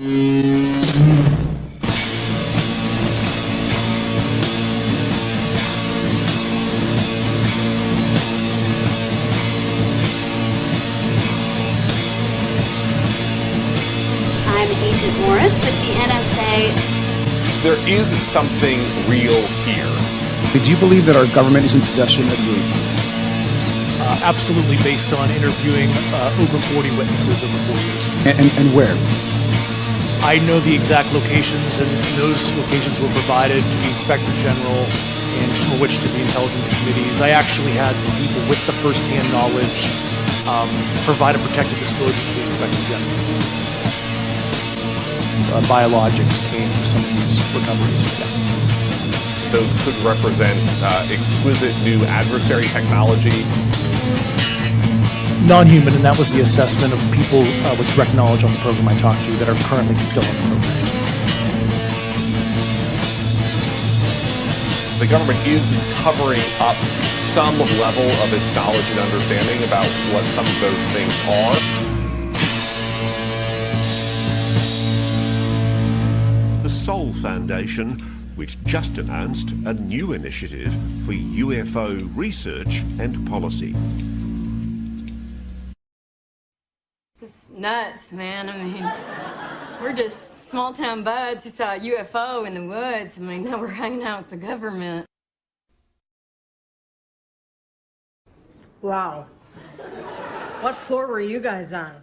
Agent Morris with the NSA. There is something real here. Did you believe that our government is in possession of UAPs? Absolutely, based on interviewing over 40 witnesses over 4 years. And where? I know the exact locations, and those locations were provided to the Inspector General and some of which to the intelligence committees. I actually had people with the first-hand knowledge provide a protected disclosure to the Inspector General. Biologics came to some of these recoveries. Yeah. Those could represent exquisite new adversary technology. Non-human, and that was the assessment of people with direct knowledge on the program I talked to that are currently still on the program. The government is covering up some level of its knowledge and understanding about what some of those things are. The Sol Foundation, which just announced a new initiative for UFO research and policy. It's nuts, man. I mean, we're just small-town buds who saw a UFO in the woods. I mean, now we're hanging out with the government. Wow. What floor were you guys on?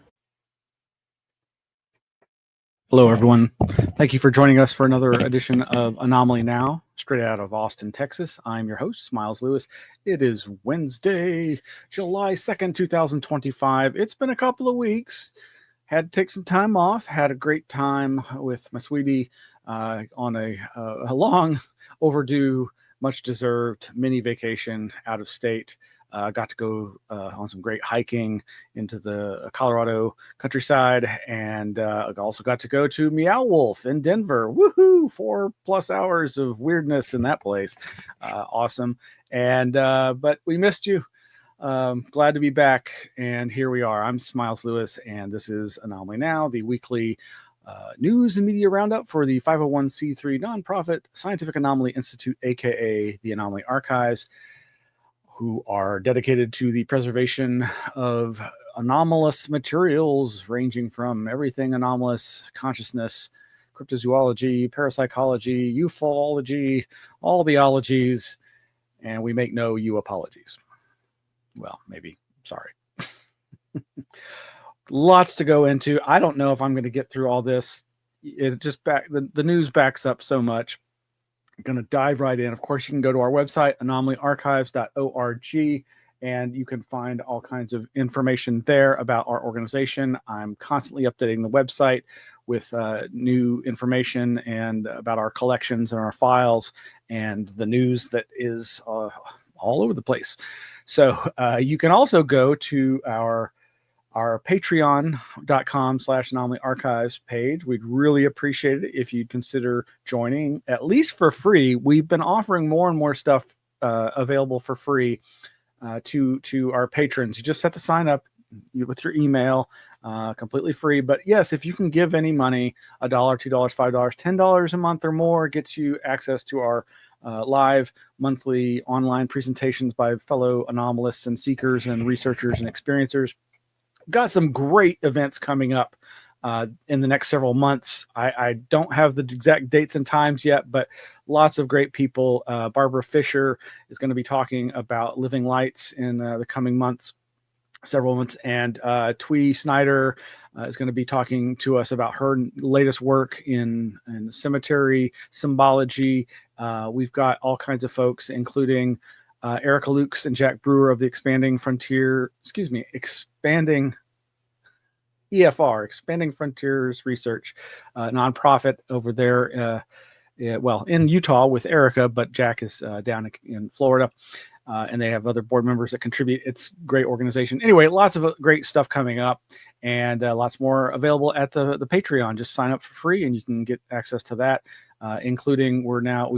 Hello, everyone. Thank you for joining us for another edition of Anomaly Now, straight out of Austin, Texas. I'm your host, Miles Lewis. It is Wednesday, July 2nd, 2025. It's been a couple of weeks. Had to take some time off. Had a great time with my sweetie on a long overdue, much deserved mini vacation out of state. Got to go on some great hiking into the Colorado countryside, and also got to go to Meow Wolf in Denver. Woohoo! 4+ hours of weirdness in that place. Awesome. And but we missed you. Glad to be back, and here we are. I'm Miles Lewis, and this is Anomaly Now, the weekly news and media roundup for the 501c3 nonprofit Scientific Anomaly Institute, aka the Anomaly Archives, who are dedicated to the preservation of anomalous materials ranging from everything anomalous, consciousness, cryptozoology, parapsychology, ufology, all the ologies, and we make no you apologies. Well, maybe. Sorry. Lots to go into. I don't know if I'm going to get through all this. It just the news backs up so much. Going to dive right in. Of course, you can go to our website, anomalyarchives.org, and you can find all kinds of information there about our organization. I'm constantly updating the website with new information and about our collections and our files and the news that is all over the place. So you can also go to our patreon.com/anomalyarchives page. We'd really appreciate it if you'd consider joining, at least for free. We've been offering more and more stuff available for free to our patrons. You just have to sign up with your email, completely free. But yes, if you can give any money, $1, $2, $5, $10 a month or more, gets you access to our live monthly online presentations by fellow anomalists and seekers and researchers and experiencers. Got some great events coming up in the next several months. I don't have the exact dates and times yet, but lots of great people. Barbara Fisher is going to be talking about living lights in the coming months, several months. And Twee Snyder is going to be talking to us about her latest work in cemetery symbology. We've got all kinds of folks, including Erica Lukes and Jack Brewer of the Expanding Frontiers Research, nonprofit over there, in Utah with Erica, but Jack is down in Florida, and they have other board members that contribute. It's a great organization. Anyway, lots of great stuff coming up, and lots more available at the Patreon. Just sign up for free, and you can get access to that, including we're now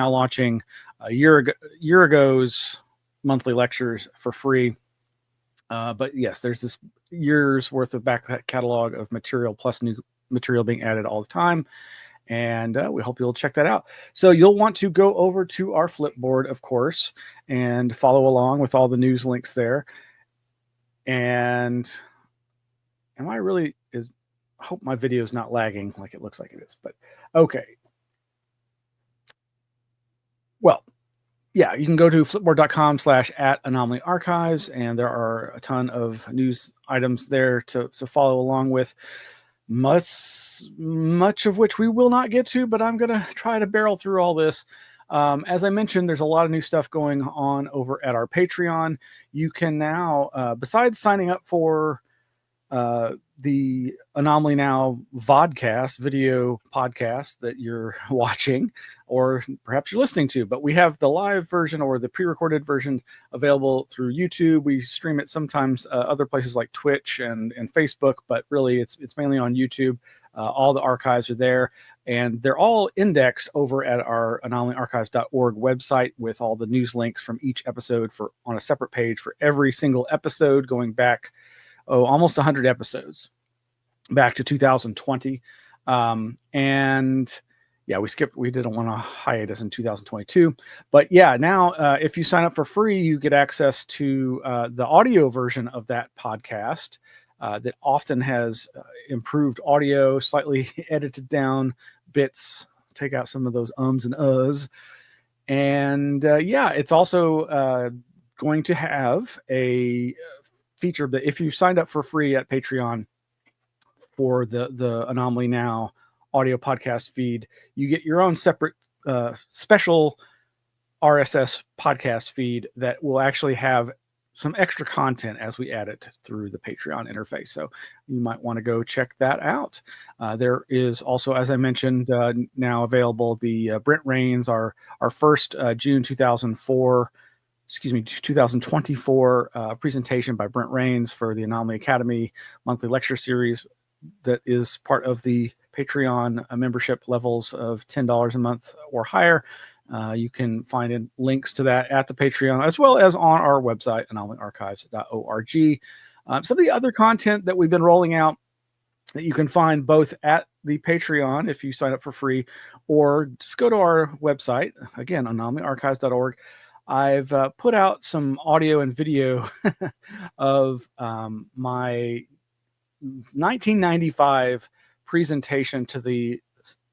launching a year ago's monthly lectures for free. But yes, there's this year's worth of back catalog of material plus new material being added all the time. And we hope you'll check that out. So you'll want to go over to our Flipboard, of course, and follow along with all the news links there. And I hope my video is not lagging like it looks like it is, but okay. Well, yeah, you can go to flipboard.com/@anomaly-archives, and there are a ton of news items there to follow along with. Much of which we will not get to, but I'm going to try to barrel through all this. As I mentioned, there's a lot of new stuff going on over at our Patreon. You can now, besides signing up for the Anomaly Now vodcast, video podcast that you're watching, or perhaps you're listening to, but we have the live version or the pre-recorded version available through YouTube. We stream it sometimes other places like Twitch and Facebook, but really it's mainly on YouTube. All the archives are there, and they're all indexed over at our anomalyarchives.org website with all the news links from each episode on a separate page for every single episode going back almost 100 episodes back to 2020. And yeah, we did one on hiatus in 2022, but yeah, now if you sign up for free, you get access to the audio version of that podcast that often has improved audio, slightly edited down bits, take out some of those ums and uhs. And yeah, it's also going to have a feature that if you signed up for free at Patreon for the Anomaly Now audio podcast feed, you get your own separate special RSS podcast feed that will actually have some extra content as we add it through the Patreon interface. So you might want to go check that out. There is also, as I mentioned, now available the Brent Rains, our first June 2024 presentation by Brent Rains for the Anomaly Academy monthly lecture series that is part of the Patreon membership levels of $10 a month or higher. You can find links to that at the Patreon as well as on our website, anomalyarchives.org. Some of the other content that we've been rolling out that you can find both at the Patreon if you sign up for free, or just go to our website, again, anomalyarchives.org. I've put out some audio and video of my 1995 presentation to the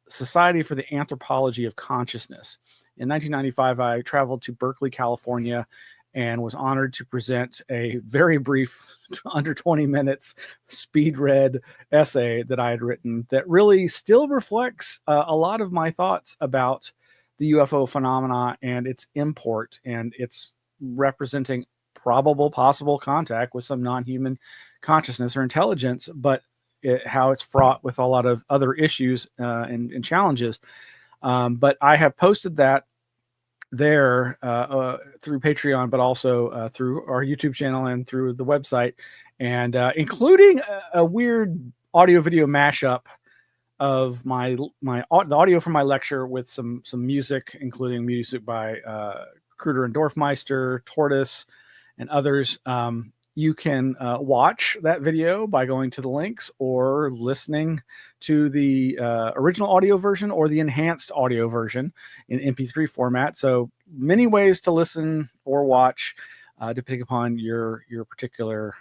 Society for the Anthropology of Consciousness. In 1995, I traveled to Berkeley, California, and was honored to present a very brief, under 20 minutes, speed-read essay that I had written that really still reflects a lot of my thoughts about the UFO phenomena and its import and its representing probable possible contact with some non-human consciousness or intelligence, but how it's fraught with a lot of other issues and challenges. But I have posted that there through Patreon, but also through our YouTube channel and through the website, and including a weird audio video mashup of the audio from my lecture with some music, including music by Kruder and Dorfmeister, Tortoise, and others. You can watch that video by going to the links or listening to the original audio version or the enhanced audio version in MP3 format. So many ways to listen or watch, depending upon your particular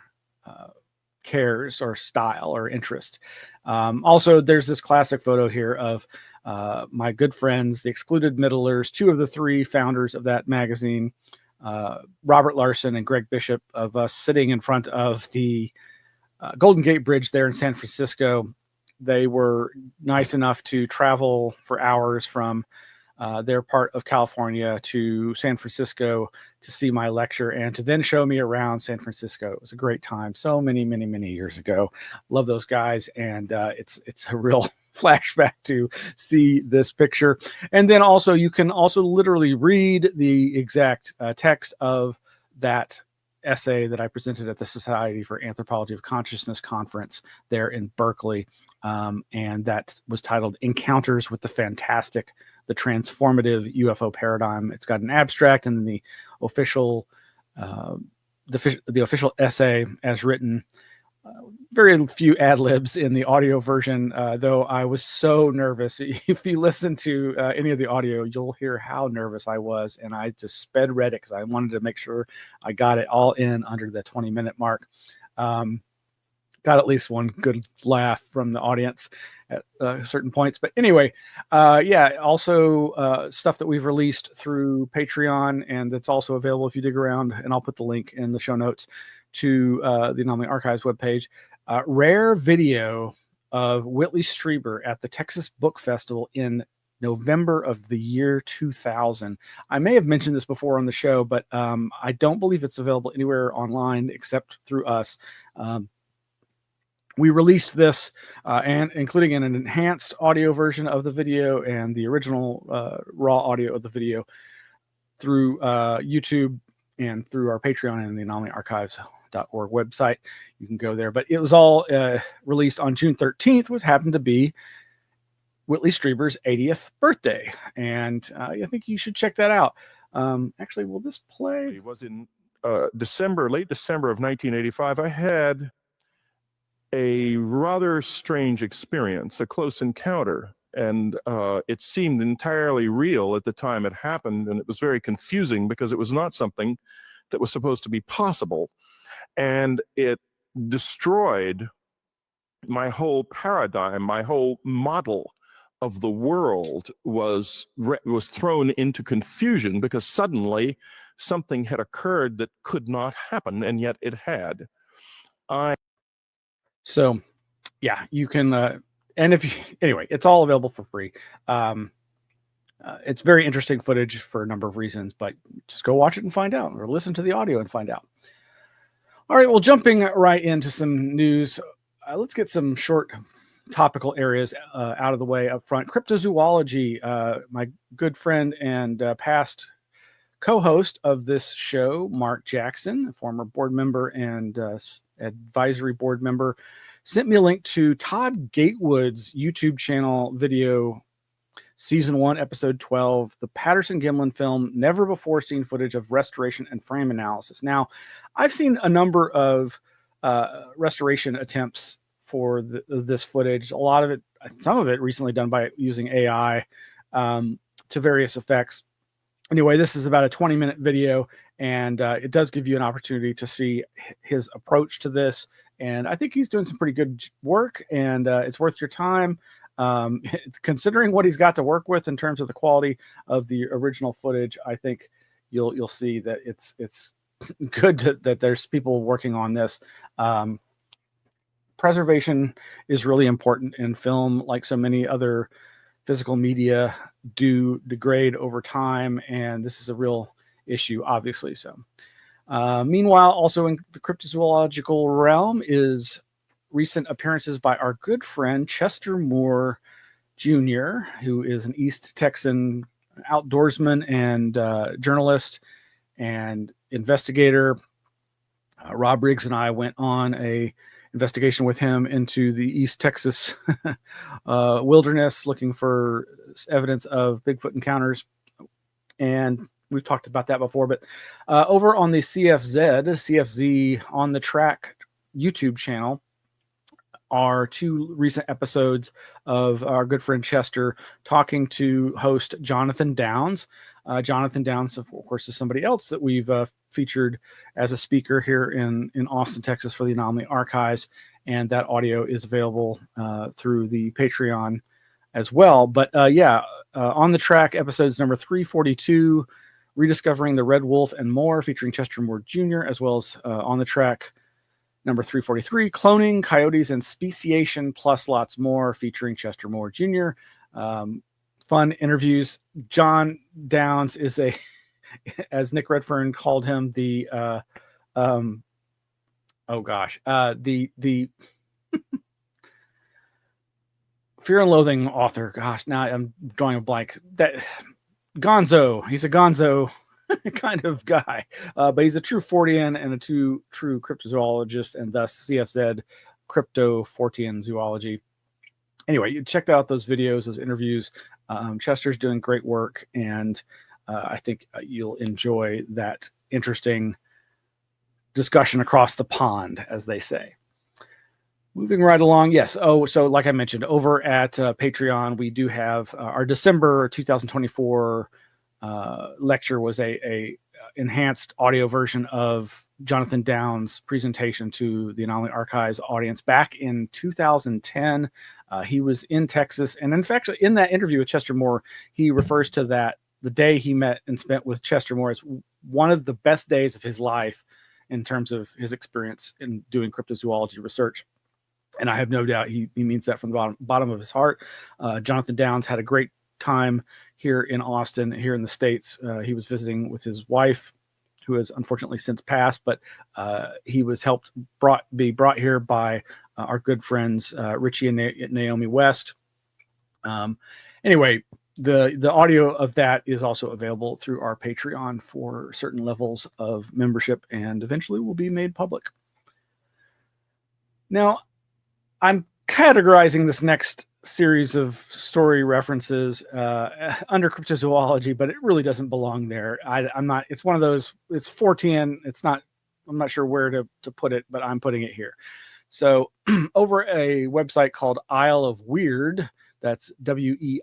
cares or style or interest. Also, there's this classic photo here of my good friends, the Excluded Middlers, two of the three founders of that magazine, Robert Larson and Greg Bishop, of us sitting in front of the Golden Gate Bridge there in San Francisco. They were nice enough to travel for hours from their part of California to San Francisco to see my lecture and to then show me around San Francisco. It was a great time. So many years ago. Love those guys. And it's a real flashback to see this picture. And then also, you can also literally read the exact text of that essay that I presented at the Society for Anthropology of Consciousness conference there in Berkeley. And that was titled Encounters with the Fantastic, the Transformative UFO Paradigm. It's got an abstract and then the official essay as written very few ad libs in the audio version, though I was so nervous. If you listen to any of the audio, you'll hear how nervous I was, and I just sped read it because I wanted to make sure I got it all in under the 20-minute mark. Got at least one good laugh from the audience at certain points. But anyway, also stuff that we've released through Patreon, and it's also available if you dig around, and I'll put the link in the show notes to the Anomaly Archives webpage. Rare video of Whitley Strieber at the Texas Book Festival in November of the year 2000. I may have mentioned this before on the show, but I don't believe it's available anywhere online except through us. We released this, and including an enhanced audio version of the video and the original raw audio of the video through YouTube and through our Patreon and the anomalyarchives.org website. You can go there. But it was all released on June 13th, which happened to be Whitley Strieber's 80th birthday. And I think you should check that out. Actually, will this play? It was in late December of 1985. I had a rather strange experience, a close encounter, and it seemed entirely real at the time it happened, and it was very confusing because it was not something that was supposed to be possible, and it destroyed my whole paradigm. My whole model of the world was thrown into confusion because suddenly something had occurred that could not happen, and yet it had. So, yeah, you can, and anyway, it's all available for free. It's very interesting footage for a number of reasons, but just go watch it and find out, or listen to the audio and find out. All right, well, jumping right into some news, let's get some short topical areas out of the way up front. Cryptozoology, my good friend and past co-host of this show, Mark Jackson, a former board member and advisory board member, sent me a link to Todd Gatewood's YouTube channel video, Season 1, Episode 12, the Patterson-Gimlin film, Never Before Seen Footage of Restoration and Frame Analysis. Now, I've seen a number of restoration attempts for this footage. A lot of it, some of it recently done by using AI to various effects. Anyway, this is about a 20-minute video, and it does give you an opportunity to see his approach to this. And I think he's doing some pretty good work, and it's worth your time. Considering what he's got to work with in terms of the quality of the original footage, I think you'll see that it's good that there's people working on this. Preservation is really important in film, like so many other physical media do degrade over time, and this is a real issue, obviously. So, meanwhile, also in the cryptozoological realm is recent appearances by our good friend Chester Moore Jr., who is an East Texan outdoorsman and journalist and investigator. Rob Riggs and I went on a investigation with him into the East Texas wilderness, looking for evidence of Bigfoot encounters. And we've talked about that before, but over on the CFZ on the Track YouTube channel are two recent episodes of our good friend Chester talking to host Jonathan Downs. Jonathan Downs, of course, is somebody else that we've featured as a speaker here in Austin, Texas for the Anomaly Archives, and that audio is available through the Patreon as well. But on the Track episodes number 342, Rediscovering the Red Wolf and More, featuring Chester Moore Jr., as well as on the Track number 343, Cloning, Coyotes, and Speciation, plus lots more, featuring Chester Moore Jr. Fun interviews. John Downs is as Nick Redfern called him, the Fear and Loathing author. Gosh, now I'm drawing a blank. That Gonzo. He's a Gonzo kind of guy, but he's a true Fortean and a true cryptozoologist, and thus CFZ Crypto Fortean Zoology. Anyway, you checked out those videos, those interviews. Chester's doing great work, and I think you'll enjoy that interesting discussion across the pond, as they say. Moving right along, yes. Oh, so like I mentioned, over at Patreon, we do have our December 2024 lecture was a enhanced audio version of Jonathan Downes' presentation to the Anomaly Archives audience back in 2010. He was in Texas, and in fact, in that interview with Chester Moore, he refers to that the day he met and spent with Chester Moore as one of the best days of his life in terms of his experience in doing cryptozoology research. And I have no doubt he means that from the bottom of his heart. Jonathan Downes had a great time here in Austin, here in the States. He was visiting with his wife, who has unfortunately since passed, but he was be brought here by our good friends Richie and Naomi West. Anyway, the audio of that is also available through our Patreon for certain levels of membership, and eventually will be made public. Now, I'm categorizing this next series of story references under cryptozoology, but it really doesn't belong there. I'm not. It's one of those. It's 410. It's not. I'm not sure where to put it, but I'm putting it here. So over a website called Isle of Weird. That's WEIRED.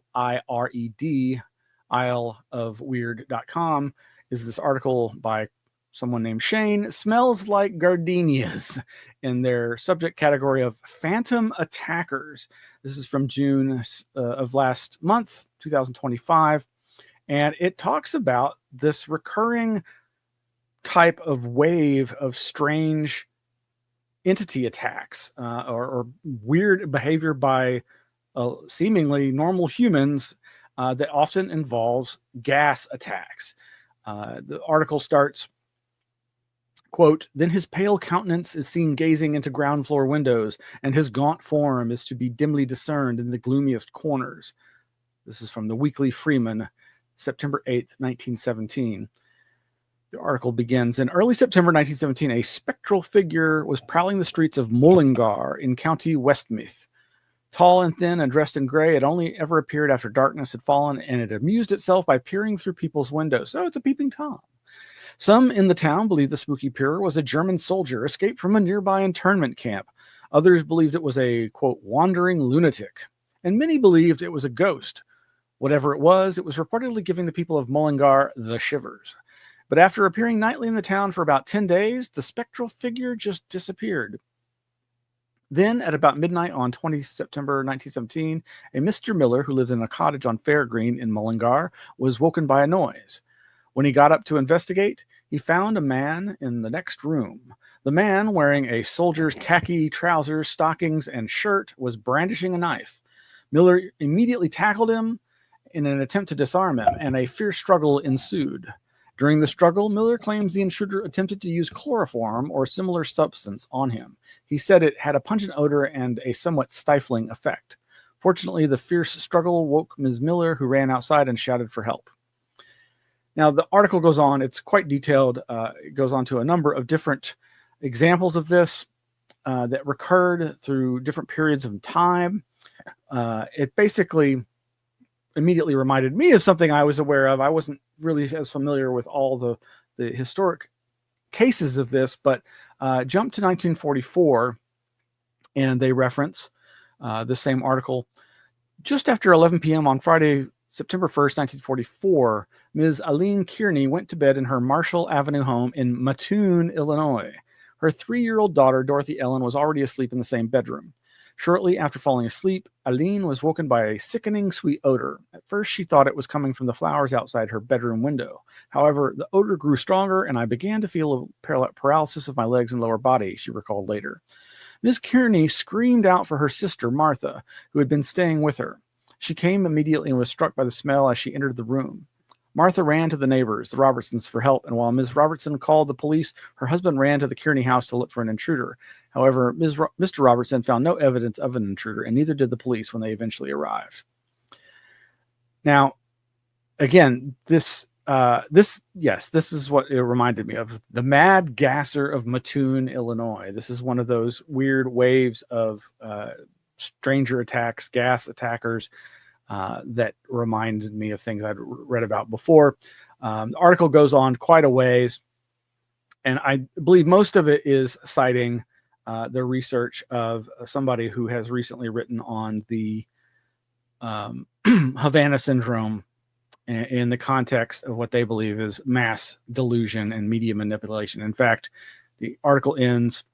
Isleofweird.com is this article by someone named Shane, Smells Like Gardenias, in their subject category of Phantom Attackers. This is from June of last month, 2025. And it talks about this recurring type of wave of strange entity attacks or weird behavior by seemingly normal humans that often involves gas attacks. The article starts, quote, then his pale countenance is seen gazing into ground floor windows, and his gaunt form is to be dimly discerned in the gloomiest corners. This is from the Weekly Freeman, September 8th, 1917. The article begins, in early September 1917, a spectral figure was prowling the streets of Mullingar in County Westmeath. Tall and thin and dressed in gray, it only ever appeared after darkness had fallen, and it amused itself by peering through people's windows. So it's a peeping Tom. Some in the town believed the spooky peerer was a German soldier escaped from a nearby internment camp. Others believed it was a, quote, wandering lunatic. And many believed it was a ghost. Whatever it was reportedly giving the people of Mullingar the shivers. But after appearing nightly in the town for about 10 days, the spectral figure just disappeared. Then, at about midnight on 20 September 1917, a Mr. Miller, who lives in a cottage on Fair Green in Mullingar, was woken by a noise. When he got up to investigate, he found a man in the next room. The man, wearing a soldier's khaki trousers, stockings, and shirt, was brandishing a knife. Miller immediately tackled him in an attempt to disarm him, and a fierce struggle ensued. During the struggle, Miller claims the intruder attempted to use chloroform or similar substance on him. He said it had a pungent odor and a somewhat stifling effect. Fortunately, the fierce struggle woke Ms. Miller, who ran outside and shouted for help. Now, the article goes on. It's quite detailed. It goes on to a number of different examples of this that recurred through different periods of time. It basically immediately reminded me of something I was aware of. I wasn't really as familiar with all the historic cases of this, but jump to 1944, and they reference the same article. Just after 11 p.m. on Friday, September 1st, 1944, Ms. Aline Kearney went to bed in her Marshall Avenue home in Mattoon, Illinois. Her 3-year-old daughter, Dorothy Ellen, was already asleep in the same bedroom. Shortly after falling asleep, Aline was woken by a sickening sweet odor. At first, she thought it was coming from the flowers outside her bedroom window. However, the odor grew stronger, and I began to feel a paralysis of my legs and lower body, she recalled later. Ms. Kearney screamed out for her sister, Martha, who had been staying with her. She came immediately and was struck by the smell as she entered the room. Martha ran to the neighbors, the Robertsons, for help, and while Ms. Robertson called the police, her husband ran to the Kearney house to look for an intruder. However, Mr. Robertson found no evidence of an intruder, and neither did the police when they eventually arrived. Now, again, this is what it reminded me of. The Mad Gasser of Mattoon, Illinois. This is one of those weird waves of stranger attacks, gas attackers, that reminded me of things I'd read about before. The article goes on quite a ways, and I believe most of it is citing the research of somebody who has recently written on the Havana syndrome in the context of what they believe is mass delusion and media manipulation. In fact, the article ends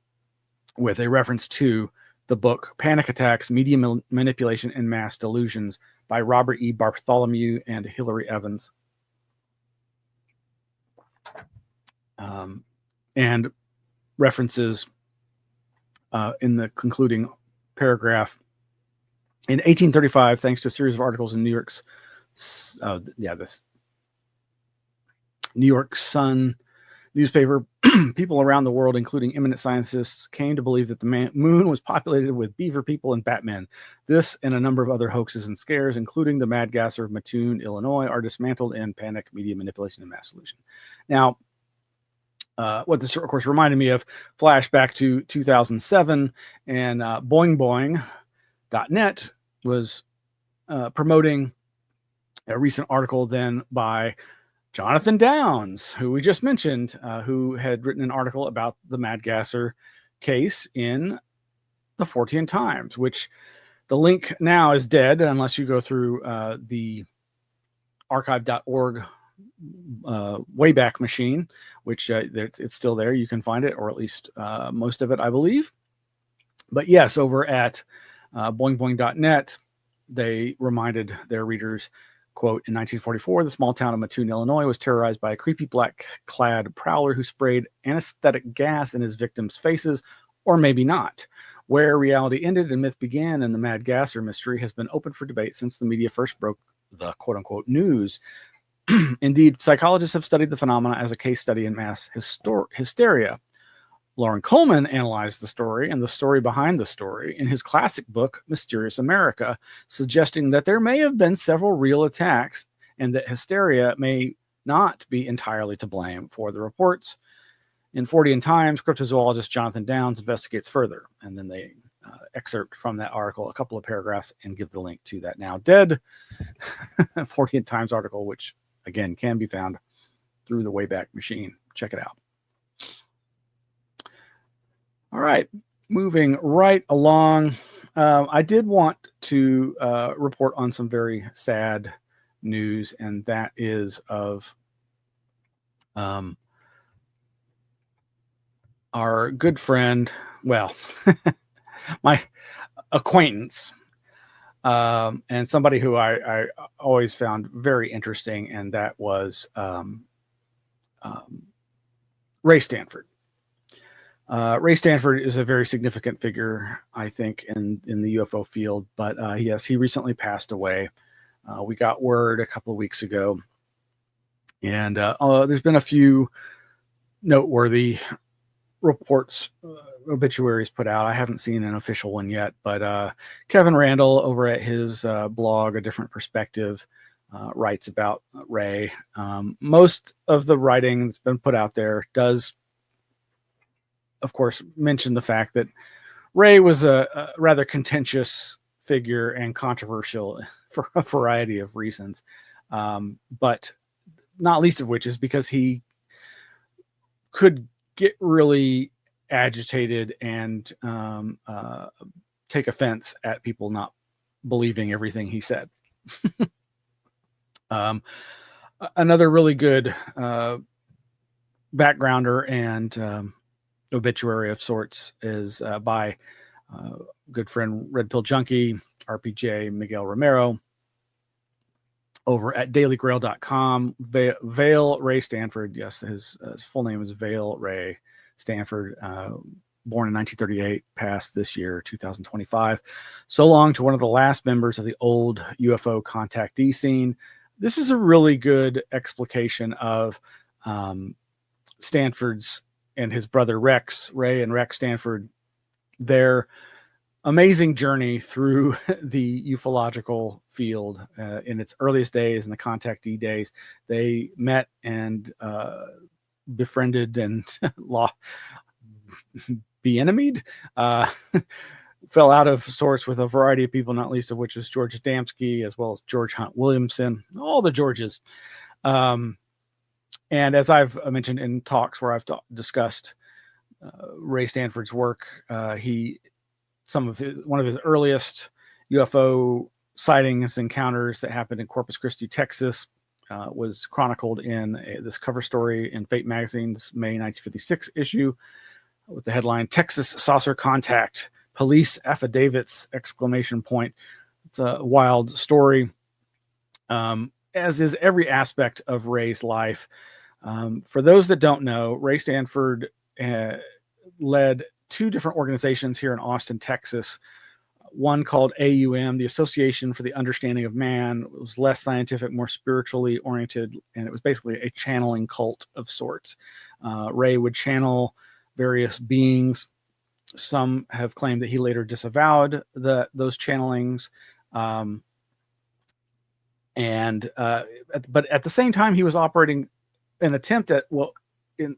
with a reference to the book Panic Attacks, Media Manipulation and Mass Delusions by Robert E. Bartholomew and Hilary Evans. And references in the concluding paragraph. In 1835, thanks to a series of articles in New York Sun newspaper, people around the world, including eminent scientists, came to believe that the moon was populated with beaver people and Batmen. This and a number of other hoaxes and scares, including the mad gasser of Mattoon, Illinois, are dismantled in Panic, Media Manipulation, and Mass Delusion. Now, what this, of course, reminded me of, flashback to 2007, and BoingBoing.net was promoting a recent article then by Jonathan Downes, who we just mentioned, who had written an article about the Mad Gasser case in the Fortean Times, which the link now is dead unless you go through the archive.org Wayback Machine, which it's still there. You can find it, or at least most of it, I believe. But yes, over at boingboing.net, they reminded their readers, quote, in 1944, the small town of Mattoon, Illinois was terrorized by a creepy black-clad prowler who sprayed anesthetic gas in his victims' faces, or maybe not. Where reality ended and myth began, and the Mad Gasser mystery has been open for debate since the media first broke the quote-unquote news. Indeed, psychologists have studied the phenomena as a case study in mass hysteria. Lauren Coleman analyzed the story and the story behind the story in his classic book, Mysterious America, suggesting that there may have been several real attacks and that hysteria may not be entirely to blame for the reports. In Fortean Times, cryptozoologist Jonathan Downes investigates further, and then they excerpt from that article a couple of paragraphs and give the link to that now dead Fortean Times article, which again can be found through the Wayback Machine. Check it out. All right, moving right along. I did want to report on some very sad news, and that is of our good friend, well, my acquaintance, and somebody who I always found very interesting, and that was Ray Stanford. Ray Stanford is a very significant figure, I think, in the UFO field, but yes, he recently passed away. We got word a couple of weeks ago, and there's been a few noteworthy reports, obituaries put out. I haven't seen an official one yet, but Kevin Randall over at his blog, A Different Perspective, writes about Ray. Most of the writing that's been put out there does, of course, mention the fact that Ray was a rather contentious figure and controversial for a variety of reasons, but not least of which is because he could get really agitated and take offense at people not believing everything he said. Another really good backgrounder and obituary of sorts is by good friend Red Pill Junkie, RPJ Miguel Romero, over at dailygrail.com. Vale Ray Stanford, yes, his full name is Vale Ray Stanford, born in 1938, passed this year, 2025. So long to one of the last members of the old UFO contactee scene. This is a really good explication of Stanford's and his brother Rex, Ray and Rex Stanford, their amazing journey through the ufological field in its earliest days, in the contactee days. They met and befriended and be-enemied, fell out of sorts with a variety of people, not least of which was George Adamski, as well as George Hunt Williamson, all the Georges. And as I've mentioned in talks where I've discussed Ray Stanford's work. One of his earliest UFO sightings, encounters that happened in Corpus Christi, Texas, was chronicled in this cover story in Fate Magazine's May 1956 issue with the headline "Texas Saucer Contact, Police Affidavits!" exclamation point. It's a wild story, as is every aspect of Ray's life. For those that don't know, Ray Stanford led two different organizations here in Austin, Texas. One called AUM, the Association for the Understanding of Man. It was less scientific, more spiritually oriented, and it was basically a channeling cult of sorts. Ray would channel various beings. Some have claimed that he later disavowed those channelings. But at the same time, he was operating an attempt at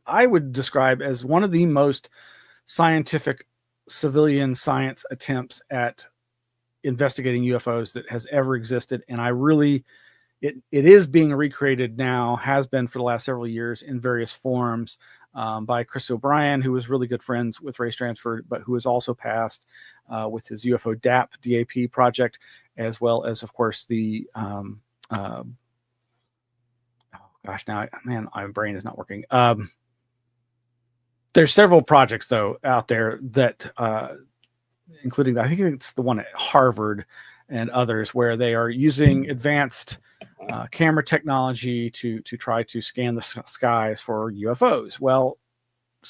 I would describe as one of the most scientific civilian science attempts at investigating UFOs that has ever existed. And it is being recreated now, has been for the last several years in various forms, by Chris O'Brien, who was really good friends with Ray Stanford, but who has also passed with his UFO DAP project, as well as, of course, the my brain is not working. There's several projects, though, out there that, including, I think it's the one at Harvard and others, where they are using advanced camera technology to try to scan the skies for UFOs. Well,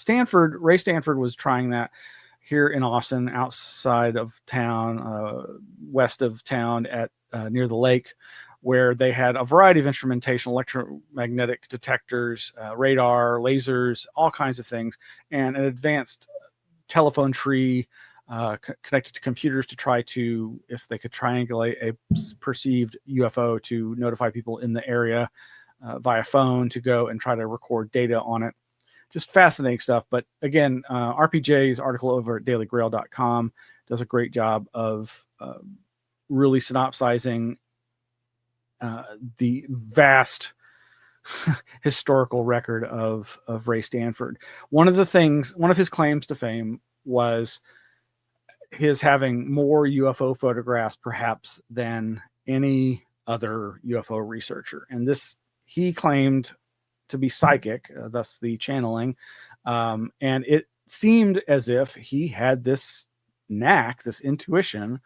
Ray Stanford was trying that here in Austin, outside of town, west of town, at near the lake, where they had a variety of instrumentation, electromagnetic detectors, radar, lasers, all kinds of things, and an advanced telephone tree connected to computers to try to, if they could triangulate a perceived UFO, to notify people in the area via phone to go and try to record data on it. Just fascinating stuff. But again, RPJ's article over at dailygrail.com does a great job of really synopsizing the vast historical record of Ray Stanford. One of his claims to fame was his having more UFO photographs perhaps than any other UFO researcher. And this, he claimed to be psychic, thus the channeling. And it seemed as if he had this knack, this intuition,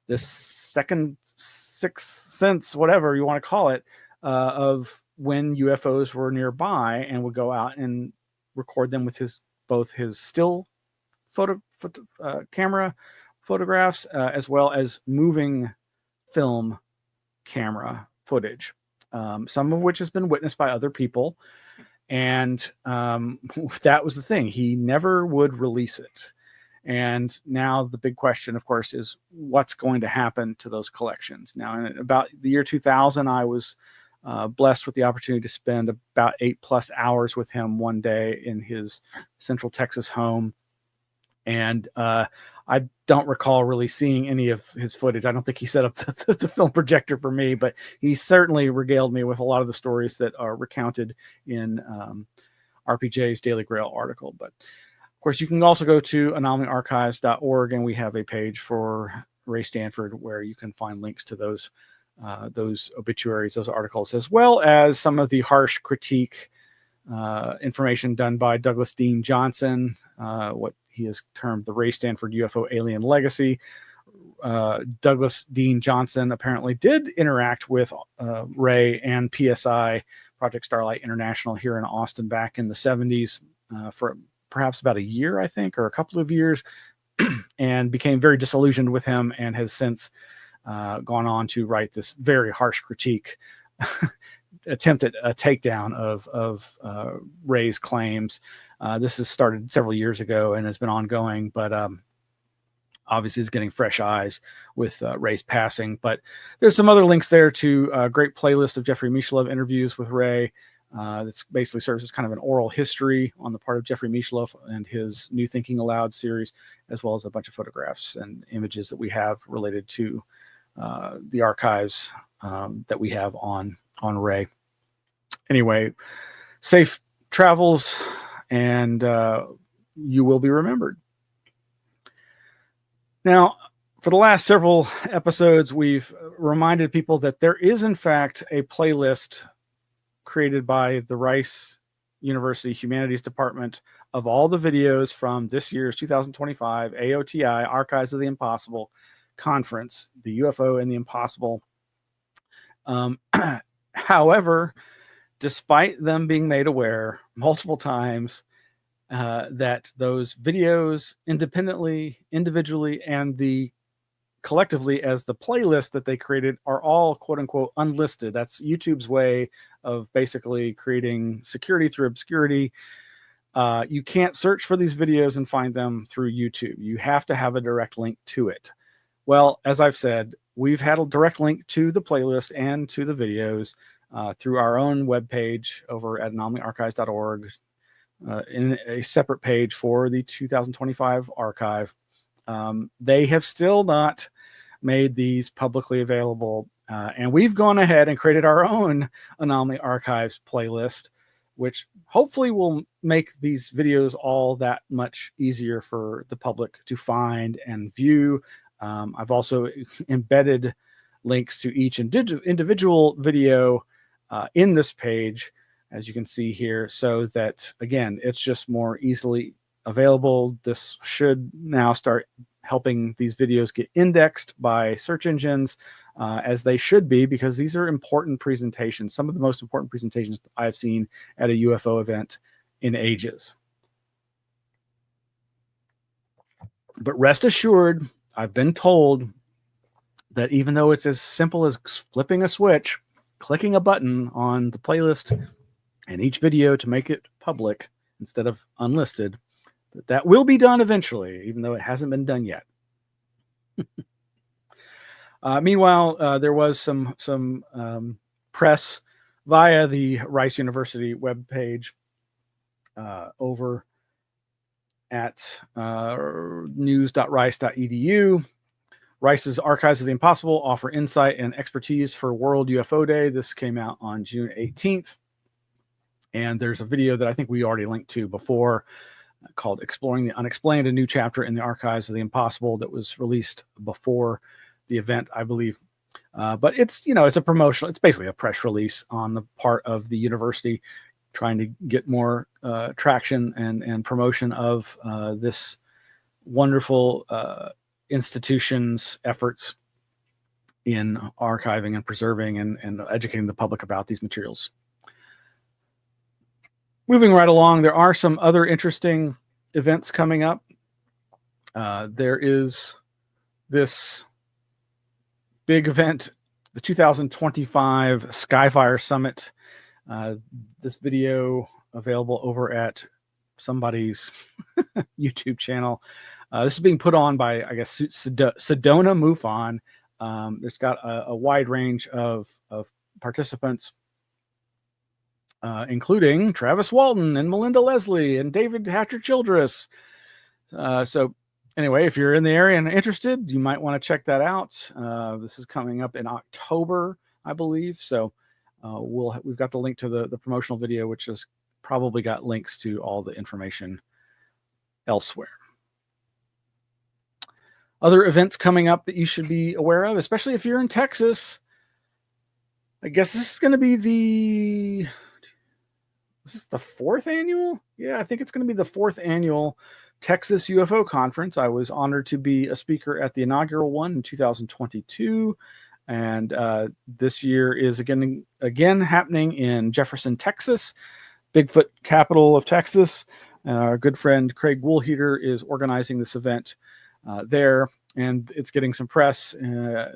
this second sixth sense, whatever you want to call it, of when UFOs were nearby, and would go out and record them with both his still camera photographs, as well as moving film camera footage, some of which has been witnessed by other people. And that was the thing. He never would release it. And now the big question, of course, is what's going to happen to those collections. Now, in about the year 2000, I was blessed with the opportunity to spend about 8+ hours with him one day in his Central Texas home. And I don't recall really seeing any of his footage. I don't think he set up the film projector for me, but he certainly regaled me with a lot of the stories that are recounted in RPJ's Daily Grail article. But of course, you can also go to anomalyarchives.org, and we have a page for Ray Stanford where you can find links to those obituaries, those articles, as well as some of the harsh critique information done by Douglas Dean Johnson, what he has termed the Ray Stanford UFO Alien Legacy. Douglas Dean Johnson apparently did interact with Ray and PSI, Project Starlight International, here in Austin back in the 70s for perhaps about a year, I think, or a couple of years, and became very disillusioned with him, and has since gone on to write this very harsh critique, attempt at a takedown of Ray's claims. This has started several years ago and has been ongoing, but obviously is getting fresh eyes with Ray's passing. But there's some other links there to a great playlist of Jeffrey Mishlove interviews with Ray. That's basically serves as kind of an oral history on the part of Jeffrey Mishlove and his New Thinking Aloud series, as well as a bunch of photographs and images that we have related to the archives that we have on Ray. Anyway, safe travels, and you will be remembered. Now, for the last several episodes, we've reminded people that there is, in fact, a playlist created by the Rice University Humanities Department of all the videos from this year's 2025 AOTI Archives of the Impossible Conference, the UFO and the Impossible. However, despite them being made aware multiple times that those videos independently, individually, and the collectively as the playlist that they created are all quote unquote unlisted. That's YouTube's way of basically creating security through obscurity. You can't search for these videos and find them through YouTube. You have to have a direct link to it. Well, as I've said, we've had a direct link to the playlist and to the videos through our own webpage over at anomalyarchives.org in a separate page for the 2025 archive. They have still not made these publicly available. And we've gone ahead and created our own Anomaly Archives playlist, which hopefully will make these videos all that much easier for the public to find and view. I've also embedded links to each individual video in this page, as you can see here, so that, again, it's just more easily available. This should now start helping these videos get indexed by search engines, as they should be, because these are important presentations, some of the most important presentations I've seen at a UFO event in ages. But rest assured, I've been told that even though it's as simple as flipping a switch, clicking a button on the playlist and each video to make it public instead of unlisted, that will be done eventually, even though it hasn't been done yet. Meanwhile, there was some press via the Rice University webpage over at news.rice.edu. Rice's Archives of the Impossible offer insight and expertise for World UFO Day. This came out on June 18th. And there's a video that I think we already linked to before called Exploring the Unexplained, a new chapter in the Archives of the Impossible that was released before the event, I believe. But it's, it's a promotional, it's basically a press release on the part of the university trying to get more traction and promotion of this wonderful institution's efforts in archiving and preserving and educating the public about these materials. Moving right along, there are some other interesting events coming up. There is this big event, the 2025 Skyfire Summit. This video available over at somebody's YouTube channel. This is being put on by, I guess, Sedona MUFON. It's got a wide range of participants, including Travis Walton and Melinda Leslie and David Hatcher Childress. So anyway, if you're in the area and interested, you might want to check that out. This is coming up in October, I believe. So we've got the link to the promotional video, which has probably got links to all the information elsewhere. Other events coming up that you should be aware of, especially if you're in Texas. I guess this is going to be the fourth annual? Yeah, I think it's going to be the fourth annual Texas UFO Conference. I was honored to be a speaker at the inaugural one in 2022. And this year is again happening in Jefferson, Texas, Bigfoot capital of Texas. Our good friend Craig Woolheater is organizing this event there, and it's getting some press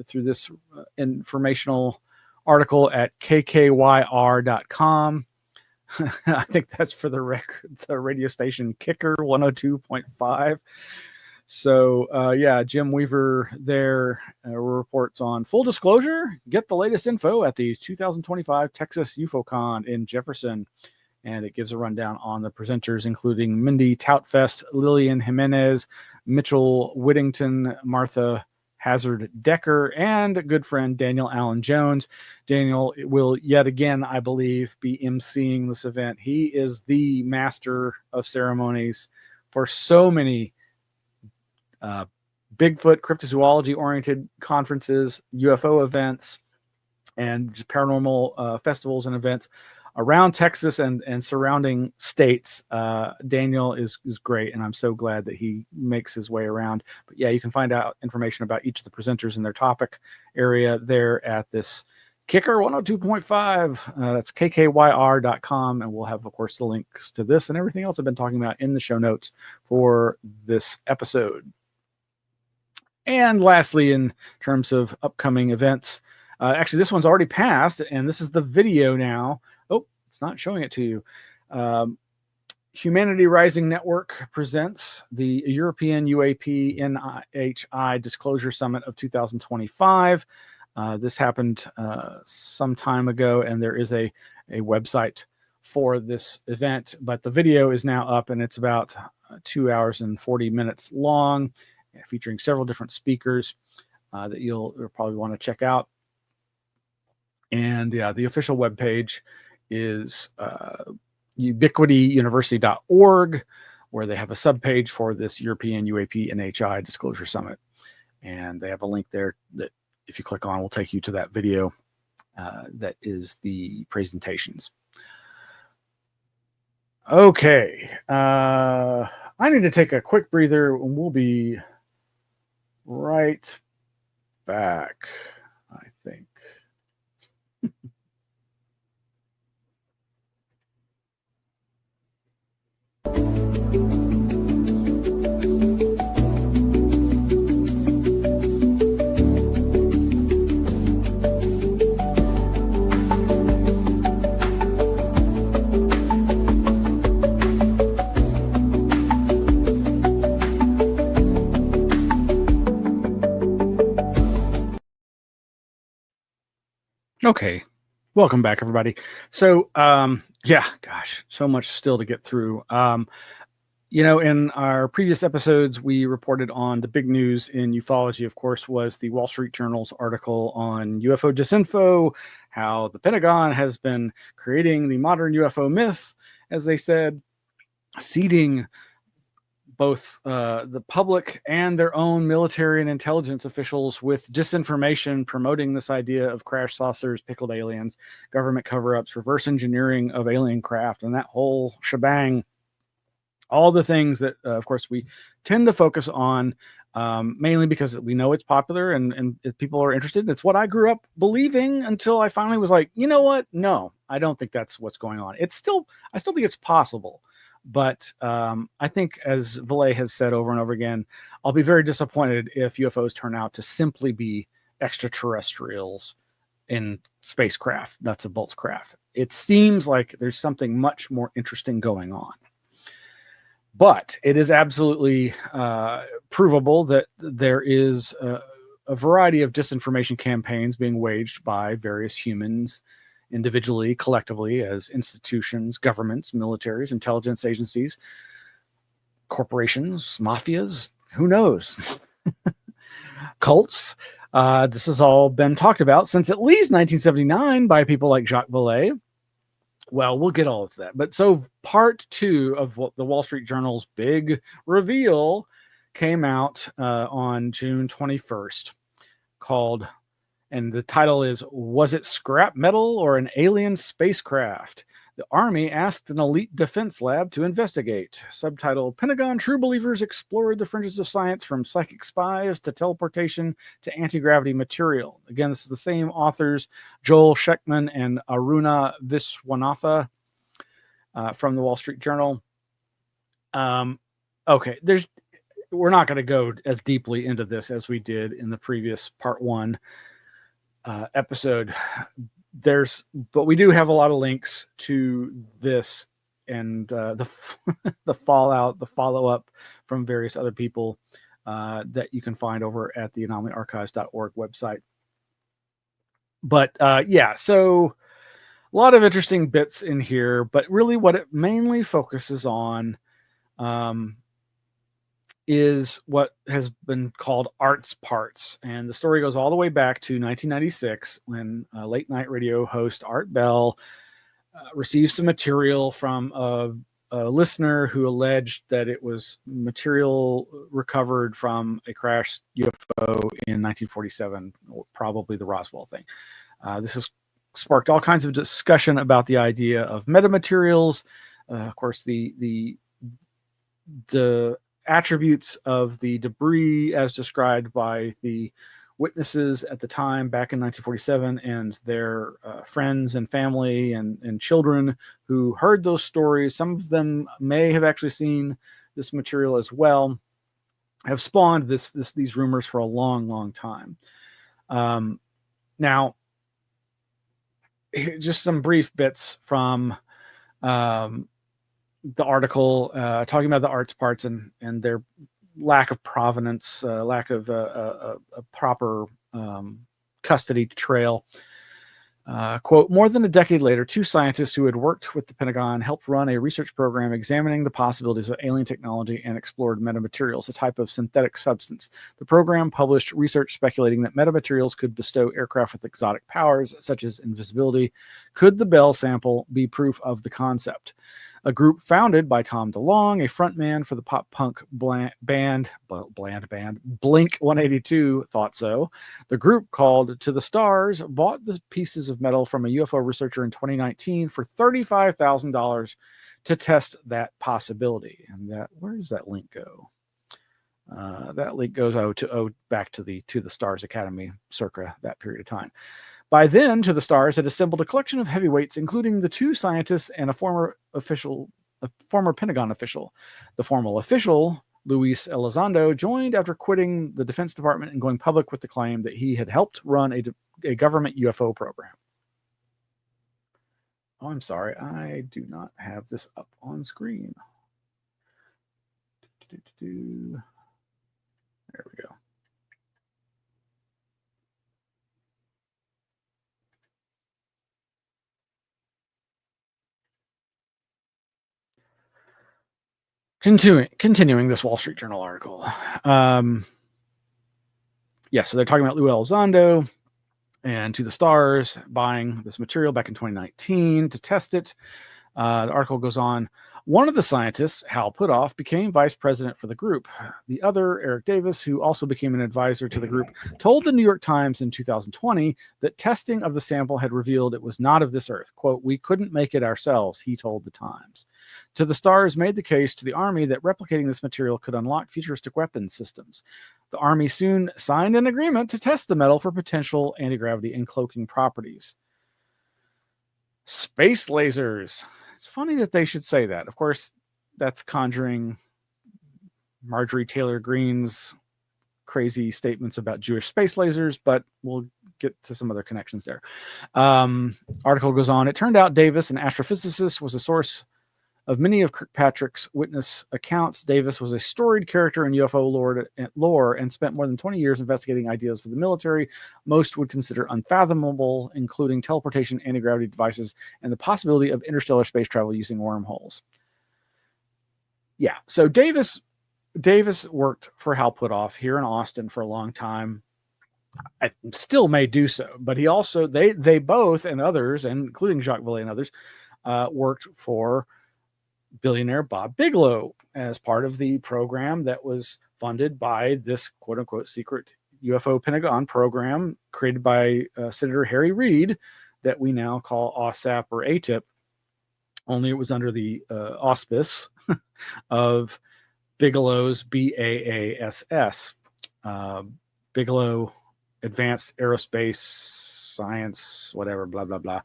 through this informational article at kkyr.com. I think that's for the radio station Kicker 102.5. So yeah, Jim Weaver there reports on full disclosure. Get the latest info at the 2025 Texas UFOCon in Jefferson. And it gives a rundown on the presenters, including Mindy Toutfest, Lillian Jimenez, Mitchell Whittington, Martha Hazard Decker, and a good friend Daniel Allen Jones. Daniel will yet again, I believe, be emceeing this event. He is the master of ceremonies for so many Bigfoot, cryptozoology-oriented conferences, UFO events, and just paranormal festivals and events around Texas and surrounding states. Daniel is great, and I'm so glad that he makes his way around. But yeah, you can find out information about each of the presenters and their topic area there at this Kicker 102.5. That's kkyr.com, and we'll have, of course, the links to this and everything else I've been talking about in the show notes for this episode. And lastly, in terms of upcoming events, actually, this one's already passed, and this is the video now. Oh, it's not showing it to you. Humanity Rising Network presents the European UAP NHI Disclosure Summit of 2025. This happened some time ago, and there is a website for this event, but the video is now up, and it's about 2 hours and 40 minutes long, featuring several different speakers that you'll probably want to check out. And yeah, the official webpage is ubiquityuniversity.org, where they have a subpage for this European UAP NHI Disclosure Summit. And they have a link there that, if you click on, will take you to that video that is the presentations. Okay. I need to take a quick breather, and we'll be right back, I think. Okay, welcome back, everybody. So, yeah, gosh, so much still to get through. In our previous episodes, we reported on the big news in ufology, of course, was the Wall Street Journal's article on UFO disinfo, how the Pentagon has been creating the modern UFO myth, as they said, seeding both the public and their own military and intelligence officials with disinformation, promoting this idea of crash saucers, pickled aliens, government cover-ups, reverse engineering of alien craft, and that whole shebang. All the things that, of course, we tend to focus on, mainly because we know it's popular and if people are interested. It's what I grew up believing until I finally was like, you know what? No, I don't think that's what's going on. I still think it's possible. But I think, as Valet has said over and over again, I'll be very disappointed if UFOs turn out to simply be extraterrestrials in spacecraft, nuts and bolts craft. It seems like there's something much more interesting going on. But it is absolutely provable that there is a variety of disinformation campaigns being waged by various humans, individually, collectively, as institutions, governments, militaries, intelligence agencies, corporations, mafias, who knows? Cults. This has all been talked about since at least 1979 by people like Jacques Vallée. Well, we'll get all of that. But so part 2 of what the Wall Street Journal's big reveal came out on June 21st, called, and the title is, "Was it scrap metal or an alien spacecraft? The Army asked an elite defense lab to investigate." Subtitle, "Pentagon True Believers Explored the Fringes of Science from Psychic Spies to Teleportation to Anti-Gravity Material." Again, this is the same authors, Joel Sheckman and Aruna Viswanatha from the Wall Street Journal. Okay, we're not going to go as deeply into this as we did in the previous part 1 episode. But we do have a lot of links to this and the fallout, the follow-up from various other people that you can find over at the anomalyarchives.org website. But yeah, so a lot of interesting bits in here, but really what it mainly focuses on is what has been called arts parts. And the story goes all the way back to 1996 when late night radio host Art Bell received some material from a listener who alleged that it was material recovered from a crashed UFO in 1947, or probably the Roswell thing. This has sparked all kinds of discussion about the idea of metamaterials. Of course, the attributes of the debris as described by the witnesses at the time back in 1947 and their friends and family and children who heard those stories. Some of them may have actually seen this material as well, have spawned these rumors for a long time. Now, just some brief bits from the article talking about the arts parts and their lack of provenance, lack of a proper custody trail. Quote, more than a decade later, two scientists who had worked with the Pentagon helped run a research program examining the possibilities of alien technology and explored metamaterials, a type of synthetic substance. The program published research speculating that metamaterials could bestow aircraft with exotic powers, such as invisibility. Could the Bell sample be proof of the concept? A group founded by Tom DeLonge, a frontman for the pop-punk band Blink-182, thought so. The group, called To the Stars, bought the pieces of metal from a UFO researcher in 2019 for $35,000 to test that possibility. And where does that link go? That link goes back to the Stars Academy, circa that period of time. By then, To the Stars had assembled a collection of heavyweights, including the two scientists and a former Pentagon official. The former official, Luis Elizondo, joined after quitting the Defense Department and going public with the claim that he had helped run a government UFO program. Oh, I'm sorry. I do not have this up on screen. There we go. Continuing this Wall Street Journal article. So they're talking about Lou Elizondo and To the Stars buying this material back in 2019 to test it. The article goes on. One of the scientists, Hal Puthoff, became vice president for the group. The other, Eric Davis, who also became an advisor to the group, told the New York Times in 2020 that testing of the sample had revealed it was not of this earth. Quote, we couldn't make it ourselves, he told the Times. To the Stars made the case to the Army that replicating this material could unlock futuristic weapons systems. The Army soon signed an agreement to test the metal for potential anti-gravity and cloaking properties. Space lasers. It's funny that they should say that. Of course, that's conjuring Marjorie Taylor Greene's crazy statements about Jewish space lasers, but we'll get to some other connections there. Article goes on. It turned out Davis, an astrophysicist, was a source of many of Kirkpatrick's witness accounts. Davis was a storied character in UFO lore and spent more than 20 years investigating ideas for the military most would consider unfathomable, including teleportation, anti-gravity devices, and the possibility of interstellar space travel using wormholes. Yeah, so Davis worked for Hal Puthoff here in Austin for a long time. I still may do so, but he also, they both and others, and including Jacques Vallée and others, worked for billionaire Bob Bigelow as part of the program that was funded by this quote-unquote secret UFO Pentagon program created by Senator Harry Reid that we now call OSAP or ATIP, only it was under the auspice of Bigelow's BAASS, Bigelow Advanced Aerospace Science, whatever, blah, blah, blah.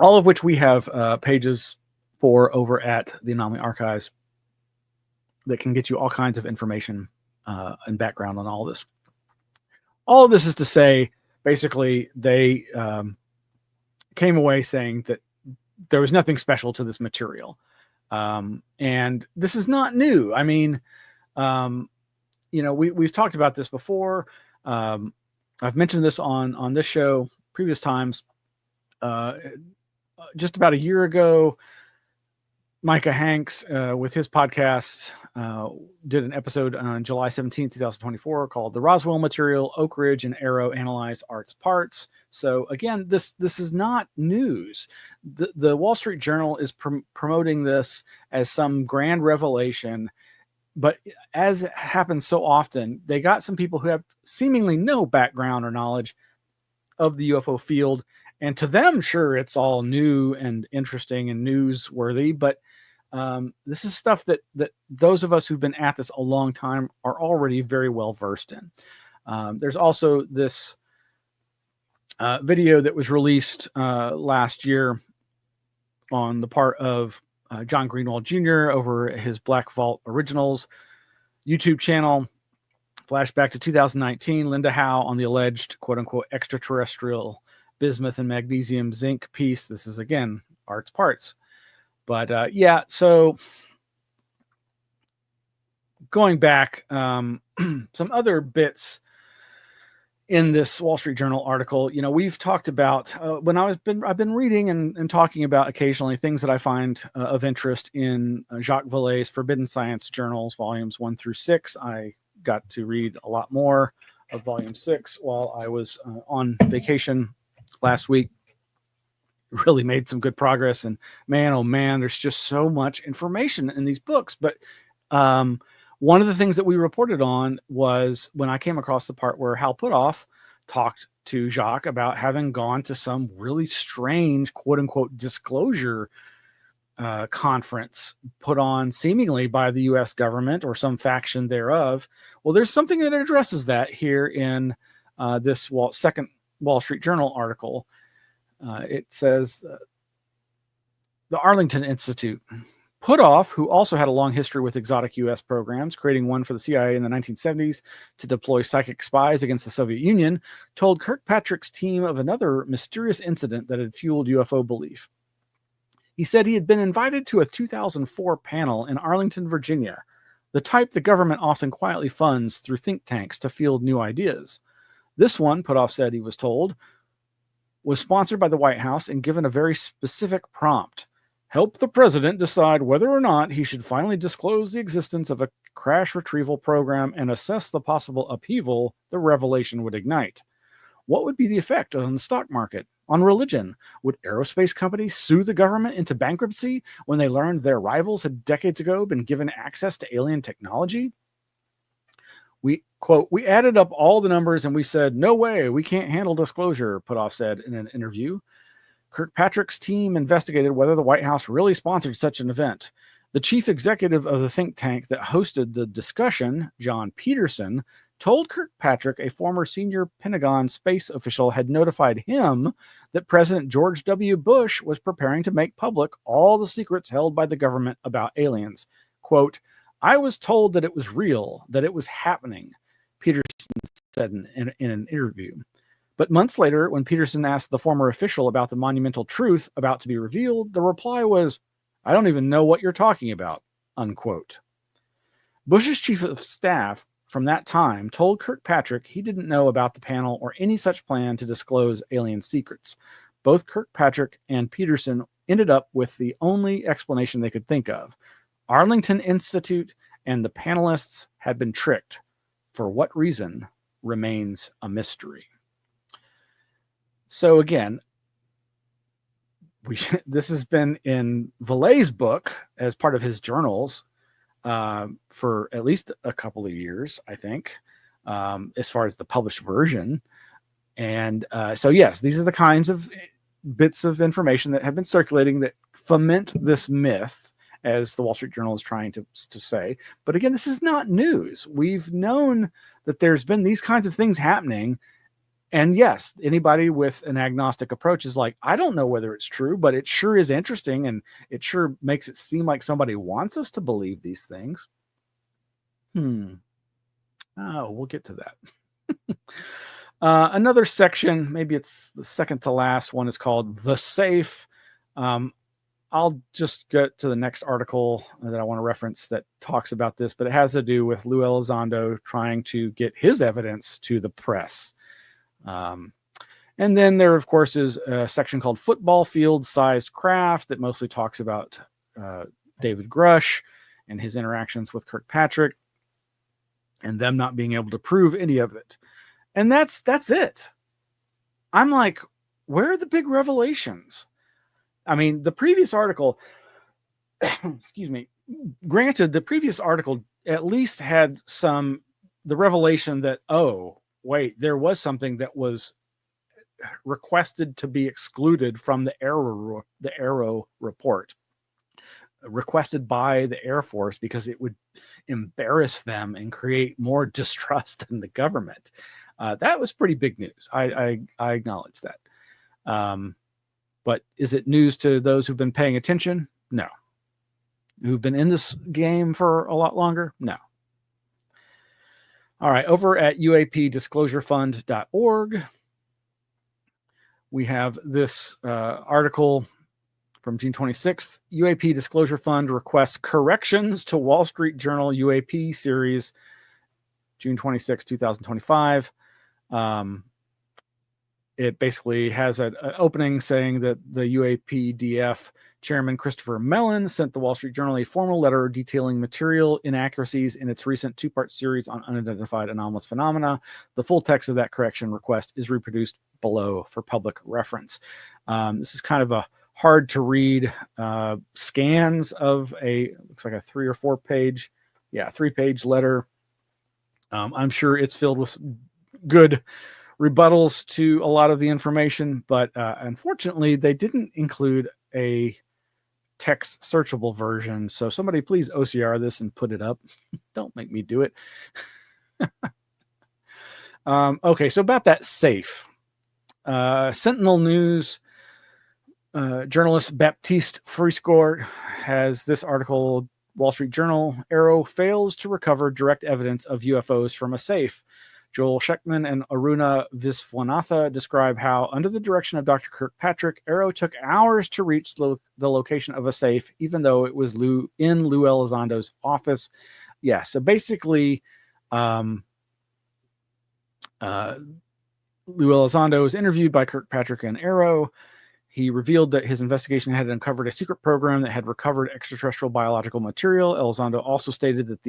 All of which we have pages for over at the Anomaly Archives that can get you all kinds of information and background on all this. All of this is to say, basically, they came away saying that there was nothing special to this material. And this is not new. I mean, we've talked about this before. I've mentioned this on this show previous times. Just about a year ago, Micah Hanks, with his podcast, did an episode on July 17th, 2024 called The Roswell Material, Oak Ridge and Arrow Analyze Art's Parts. So again, this is not news. The Wall Street Journal is promoting this as some grand revelation, but as happens so often, they got some people who have seemingly no background or knowledge of the UFO field, and to them, sure, it's all new and interesting and newsworthy, but this is stuff that those of us who've been at this a long time are already very well versed in. There's also this video that was released last year on the part of John Greenwald Jr. over his Black Vault Originals YouTube channel. Flashback to 2019, Linda Howe on the alleged quote-unquote extraterrestrial bismuth and magnesium zinc piece. This is, again, Art's Parts. But yeah, so going back, some other bits in this Wall Street Journal article, you know, we've talked about I've been reading and talking about occasionally things that I find of interest in Jacques Vallée's Forbidden Science journals, volumes 1 through 6. I got to read a lot more of volume 6 while I was on vacation last week. Really made some good progress, and man, oh man, there's just so much information in these books. But one of the things that we reported on was when I came across the part where Hal Puthoff talked to Jacques about having gone to some really strange quote unquote disclosure conference put on seemingly by the U.S. government or some faction thereof. Well, there's something that addresses that here in this second Wall Street Journal article. It says the Arlington Institute. Puthoff, who also had a long history with exotic U.S. programs, creating one for the CIA in the 1970s to deploy psychic spies against the Soviet Union, told Kirkpatrick's team of another mysterious incident that had fueled UFO belief. He said he had been invited to a 2004 panel in Arlington, Virginia, the type the government often quietly funds through think tanks to field new ideas. This one, Puthoff said he was told, was sponsored by the White House and given a very specific prompt. Help the president decide whether or not he should finally disclose the existence of a crash retrieval program and assess the possible upheaval the revelation would ignite. What would be the effect on the stock market, on religion? Would aerospace companies sue the government into bankruptcy when they learned their rivals had decades ago been given access to alien technology? We added up all the numbers and we said, no way, we can't handle disclosure, Puthoff said in an interview. Kirkpatrick's team investigated whether the White House really sponsored such an event. The chief executive of the think tank that hosted the discussion, John Peterson, told Kirkpatrick a former senior Pentagon space official had notified him that President George W. Bush was preparing to make public all the secrets held by the government about aliens. Quote, I was told that it was real, that it was happening, Peterson said in an interview. But months later, when Peterson asked the former official about the monumental truth about to be revealed, the reply was, I don't even know what you're talking about, unquote. Bush's chief of staff from that time told Kirkpatrick he didn't know about the panel or any such plan to disclose alien secrets. Both Kirkpatrick and Peterson ended up with the only explanation they could think of. Arlington Institute and the panelists had been tricked. For what reason remains a mystery. So again, this has been in Vallée's book as part of his journals for at least a couple of years, I think, as far as the published version. And so, yes, these are the kinds of bits of information that have been circulating that foment this myth, as the Wall Street Journal is trying to say. But again, this is not news. We've known that there's been these kinds of things happening. And yes, anybody with an agnostic approach is like, I don't know whether it's true, but it sure is interesting. And it sure makes it seem like somebody wants us to believe these things. Oh, we'll get to that. Another section, maybe it's the second to last one, is called The Safe. I'll just get to the next article that I want to reference that talks about this, but it has to do with Lou Elizondo trying to get his evidence to the press. And then there, of course, is a section called Football Field Sized Craft that mostly talks about David Grush and his interactions with Kirkpatrick, and them not being able to prove any of it. And that's it. I'm like, where are the big revelations? I mean, the previous article, excuse me, granted, the previous article at least had the revelation that, oh, wait, there was something that was requested to be excluded from the Arrow report, requested by the Air Force because it would embarrass them and create more distrust in the government. That was pretty big news. I acknowledge that. But is it news to those who've been paying attention? No. Who've been in this game for a lot longer? No. All right, over at uapdisclosurefund.org, we have this article from June 26th. UAP Disclosure Fund requests corrections to Wall Street Journal UAP series, June 26, 2025. It basically has an opening saying that the UAPDF chairman Christopher Mellon sent the Wall Street Journal a formal letter detailing material inaccuracies in its recent two-part series on unidentified anomalous phenomena. The full text of that correction request is reproduced below for public reference. This is kind of a hard to read scans of looks like a 3 or 4 page, 3-page letter. I'm sure it's filled with good rebuttals to a lot of the information, but unfortunately they didn't include a text searchable version. So somebody please OCR this and put it up. Don't make me do it. Okay, so about that safe. Sentinel News journalist Baptiste Friscourt has this article, Wall Street Journal, Arrow fails to recover direct evidence of UFOs from a safe. Joel Sheckman and Aruna Viswanatha describe how, under the direction of Dr. Kirkpatrick, Arrow took hours to reach the location of a safe, even though it was in Lou Elizondo's office. Yeah, so basically, Lou Elizondo was interviewed by Kirkpatrick and Arrow. He revealed that his investigation had uncovered a secret program that had recovered extraterrestrial biological material. Elizondo also stated that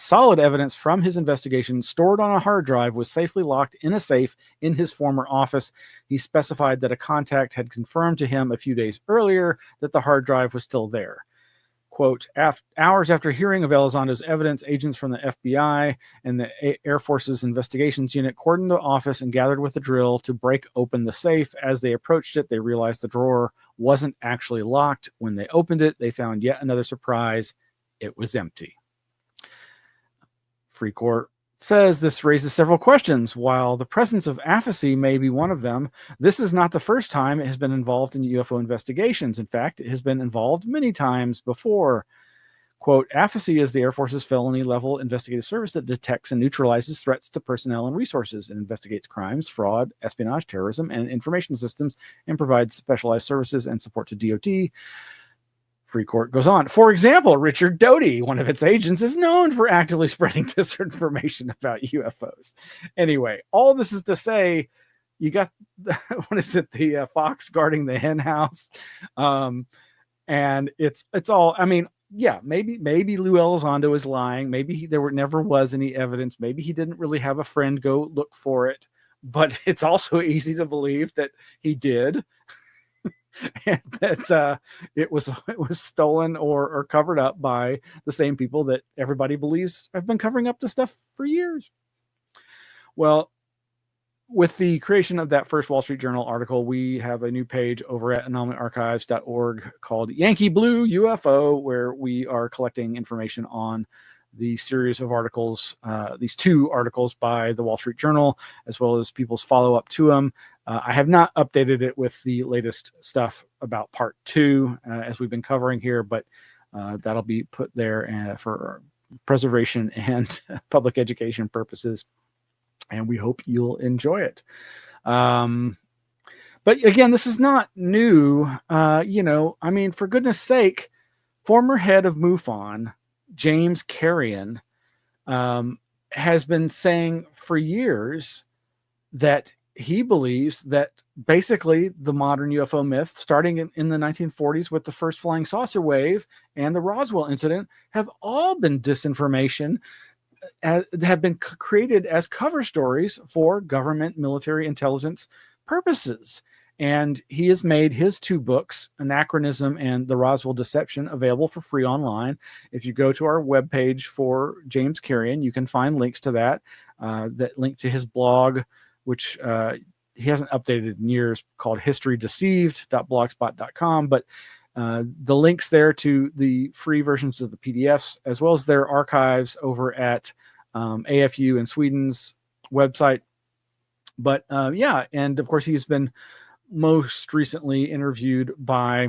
solid evidence from his investigation stored on a hard drive was safely locked in a safe in his former office. He specified that a contact had confirmed to him a few days earlier that the hard drive was still there. Quote, hours after hearing of Elizondo's evidence, agents from the FBI and the Air Force's investigations unit cordoned the office and gathered with a drill to break open the safe. As they approached it, they realized the drawer wasn't actually locked. When they opened it, they found yet another surprise. It was empty. Friscourt says this raises several questions. While the presence of aphacy may be one of them, this is not the first time it has been involved in UFO investigations. In fact, it has been involved many times before. Quote, aphacy is the Air Force's felony level investigative service that detects and neutralizes threats to personnel and resources. It investigates crimes, fraud, espionage, terrorism, and information systems, and provides specialized services and support to DoD. Friscourt goes on. For example, Richard Doty, one of its agents, is known for actively spreading disinformation about UFOs. Anyway, all this is to say, you got, what is it, the fox guarding the hen house? And it's all, I mean, yeah, maybe Lou Elizondo is lying. Maybe there never was any evidence. Maybe he didn't really have a friend go look for it. But it's also easy to believe that he did. And that it was stolen or covered up by the same people that everybody believes have been covering up the stuff for years. Well, with the creation of that first Wall Street Journal article, we have a new page over at anomalyarchives.org called Yankee Blue UFO, where we are collecting information on the series of articles, these 2 articles by the Wall Street Journal, as well as people's follow-up to them. I have not updated it with the latest stuff about part 2, as we've been covering here, but that'll be put there for preservation and public education purposes, and we hope you'll enjoy it. But again, this is not new. I mean, for goodness sake, former head of MUFON, James Carrion, has been saying for years that he believes that basically the modern UFO myth, starting in the 1940s with the first flying saucer wave and the Roswell incident, have all been disinformation, have been created as cover stories for government military intelligence purposes. And he has made his 2 books, Anachronism and The Roswell Deception, available for free online. If you go to our webpage for James Carrion, you can find links to that, that link to his blog, which he hasn't updated in years, called historydeceived.blogspot.com. But the links there to the free versions of the PDFs, as well as their archives over at AFU in Sweden's website. But yeah, and of course, he's been most recently interviewed by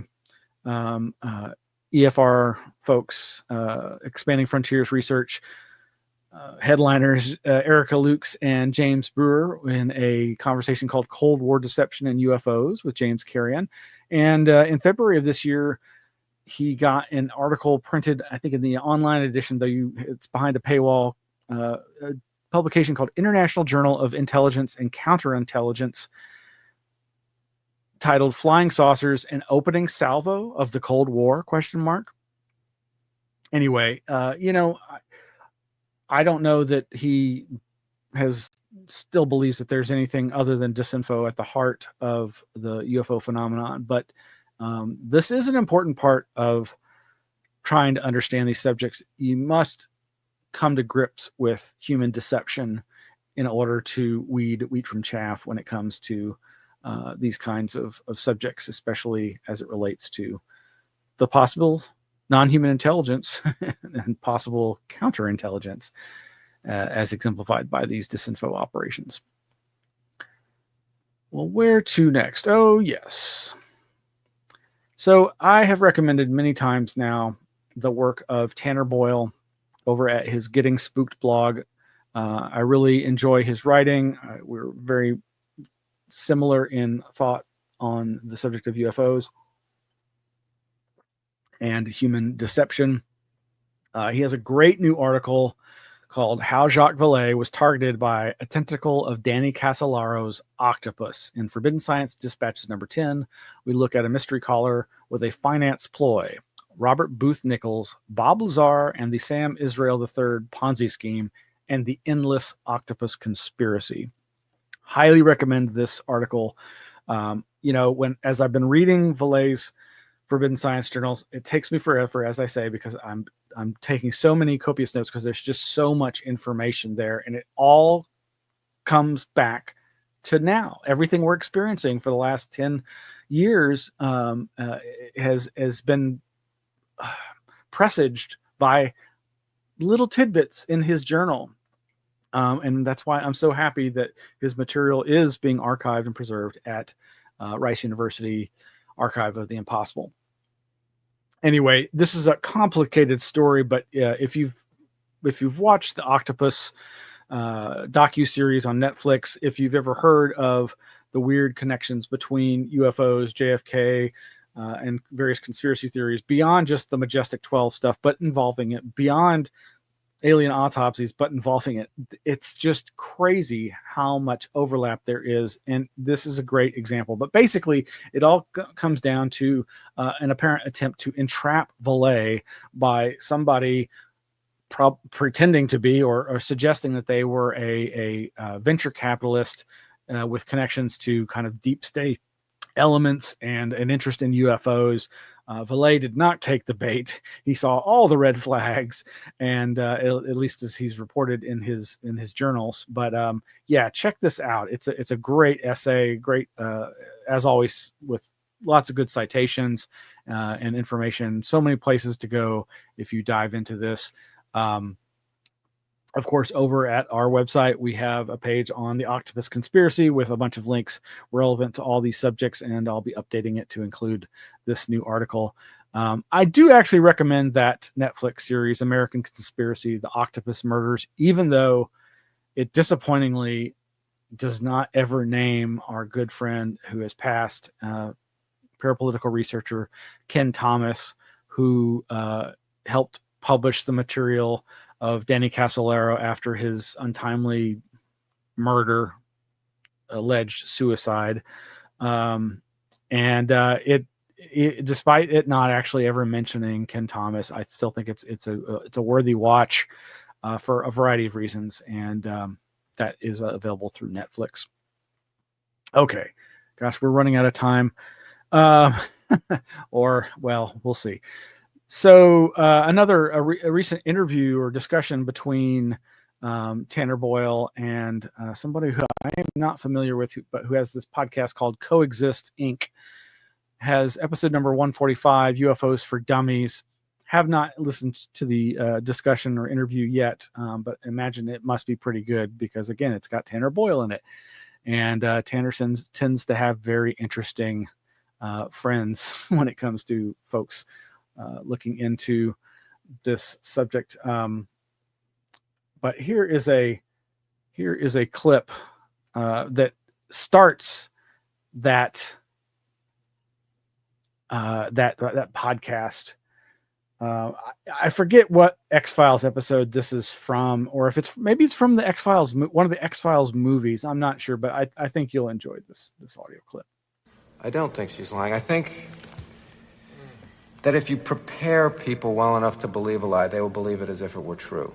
EFR folks, Expanding Frontiers Research headliners Erica Lukes and James Brewer in a conversation called Cold War Deception and UFOs with James Carrion. And in February of this year, he got an article printed, I think in the online edition, though it's behind a paywall, a publication called International Journal of Intelligence and Counterintelligence, titled Flying Saucers, an Opening Salvo of the Cold War, ? Anyway, I don't know that he still believes that there's anything other than disinfo at the heart of the UFO phenomenon. But this is an important part of trying to understand these subjects. You must come to grips with human deception in order to weed wheat from chaff when it comes to these kinds of subjects, especially as it relates to the possible non-human intelligence and possible counterintelligence, as exemplified by these disinfo operations. Well, where to next? Oh, yes. So I have recommended many times now the work of Tanner Boyle over at his Getting Spooked blog. I really enjoy his writing. We're very similar in thought on the subject of UFOs and human deception. He has a great new article called How Jacques Vallée Was Targeted by a Tentacle of Danny Casolaro's Octopus. In Forbidden Science Dispatches number 10, we look at a mystery caller with a finance ploy, Robert Booth Nichols, Bob Lazar, and the Sam Israel III Ponzi scheme, and the endless octopus conspiracy. Highly recommend this article. As I've been reading Vallée's Forbidden Science journals, it takes me forever, as I say, because I'm taking so many copious notes because there's just so much information there, and it all comes back to now. Everything we're experiencing for the last 10 years has been presaged by little tidbits in his journal. And that's why I'm so happy that his material is being archived and preserved at Rice University Archive of the Impossible. Anyway, this is a complicated story, but if you've watched the Octopus docu-series on Netflix, if you've ever heard of the weird connections between UFOs, JFK, and various conspiracy theories, beyond just the Majestic 12 stuff, but involving it, beyond alien autopsies, but involving it, it's just crazy how much overlap there is. And this is a great example. But basically, it all comes down to an apparent attempt to entrap Vallée by somebody pretending to be or suggesting that they were a venture capitalist with connections to kind of deep state elements and an interest in UFOs. Vallée did not take the bait. He saw all the red flags, and at least as he's reported in his journals. But yeah, check this out. It's a great essay, great as always, with lots of good citations and information. So many places to go if you dive into this. Of course, over at our website, we have a page on the Octopus Conspiracy with a bunch of links relevant to all these subjects, and I'll be updating it to include this new article. I do actually recommend that Netflix series, American Conspiracy, The Octopus Murders, even though it disappointingly does not ever name our good friend who has passed, parapolitical researcher Ken Thomas, who helped publish the material of Danny Casolaro after his untimely murder alleged suicide. Despite it not actually ever mentioning Ken Thomas, I still think it's a worthy watch for a variety of reasons, and that is available through Netflix. Okay, gosh, we're running out of time, or well, we'll see. So a recent interview or discussion between Tanner Boyle and somebody who I am not familiar with, but who has this podcast called Coexist Inc. has episode number 145, UFOs for Dummies. Have not listened to the discussion or interview yet, but imagine it must be pretty good because, again, it's got Tanner Boyle in it. And Tanner tends to have very interesting friends when it comes to folks looking into this subject. But here is a clip that starts that podcast. I forget what X-Files episode this is from, or if it's from the X-Files, one of the X-Files movies. I'm not sure, but I think you'll enjoy this audio clip. I don't think she's lying. I think that if you prepare people well enough to believe a lie, they will believe it as if it were true.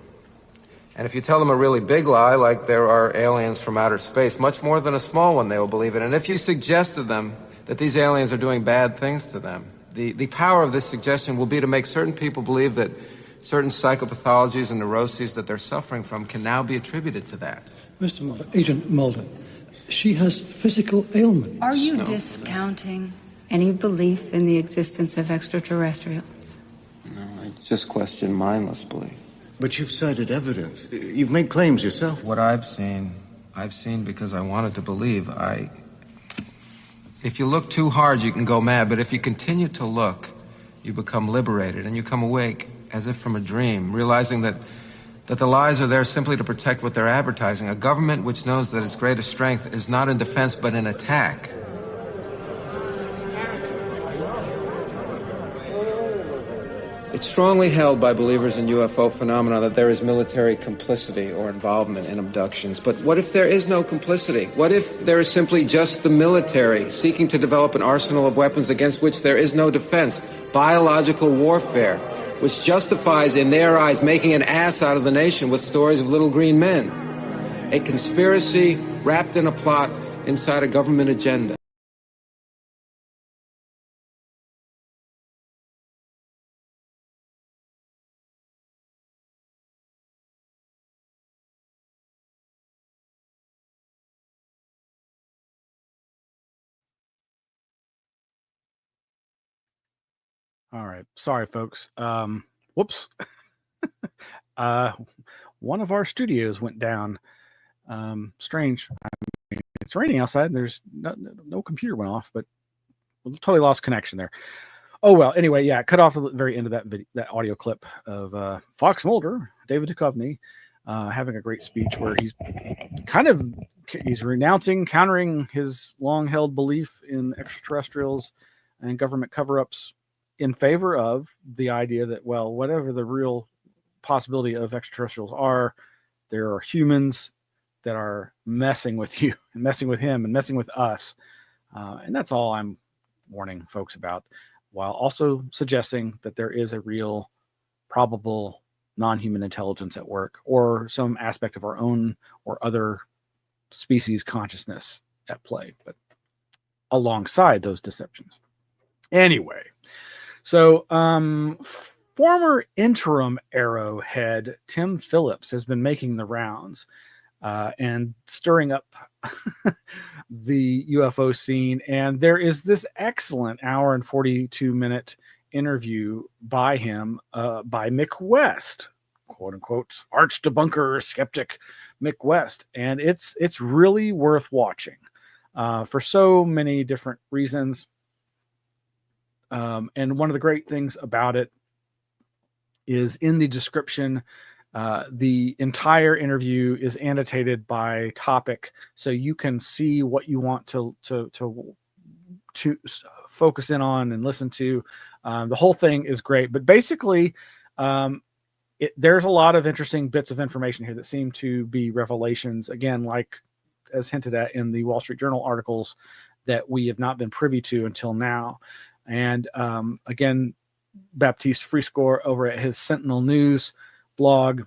And if you tell them a really big lie, like there are aliens from outer space, much more than a small one, they will believe it. And if you suggest to them that these aliens are doing bad things to them, the power of this suggestion will be to make certain people believe that certain psychopathologies and neuroses that they're suffering from can now be attributed to that. Mr. Mulder, Agent Mulder, she has physical ailments. Are you discounting any belief in the existence of extraterrestrials? No, I just question mindless belief. But you've cited evidence. You've made claims yourself. What I've seen because I wanted to believe. If you look too hard, you can go mad, but if you continue to look, you become liberated, and you come awake as if from a dream, realizing that the lies are there simply to protect what they're advertising. A government which knows that its greatest strength is not in defense, but in attack. It's strongly held by believers in UFO phenomena that there is military complicity or involvement in abductions. But what if there is no complicity? What if there is simply just the military seeking to develop an arsenal of weapons against which there is no defense? Biological warfare, which justifies in their eyes making an ass out of the nation with stories of little green men. A conspiracy wrapped in a plot inside a government agenda. All right. Sorry, folks. Whoops. One of our studios went down. Strange. I mean, it's raining outside. And there's no computer went off, but we totally lost connection there. Oh, well, anyway, yeah, cut off at the very end of that audio clip of Fox Mulder, David Duchovny, having a great speech where he's renouncing, countering his long-held belief in extraterrestrials and government cover-ups in favor of the idea that, well, whatever the real possibility of extraterrestrials are, there are humans that are messing with you and messing with him and messing with us. And that's all I'm warning folks about, while also suggesting that there is a real probable non-human intelligence at work, or some aspect of our own or other species consciousness at play, but alongside those deceptions. Anyway, so former interim Arrow head Tim Phillips has been making the rounds and stirring up the UFO scene. And there is this excellent hour and 42-minute interview by him by Mick West, quote unquote, arch debunker skeptic Mick West. And it's really worth watching for so many different reasons. And one of the great things about it is in the description, the entire interview is annotated by topic, so you can see what you want to focus in on and listen to. The whole thing is great, but basically, there's a lot of interesting bits of information here that seem to be revelations. Again, like as hinted at in the Wall Street Journal articles, that we have not been privy to until now. And again, Baptiste Friscore over at his Sentinel News blog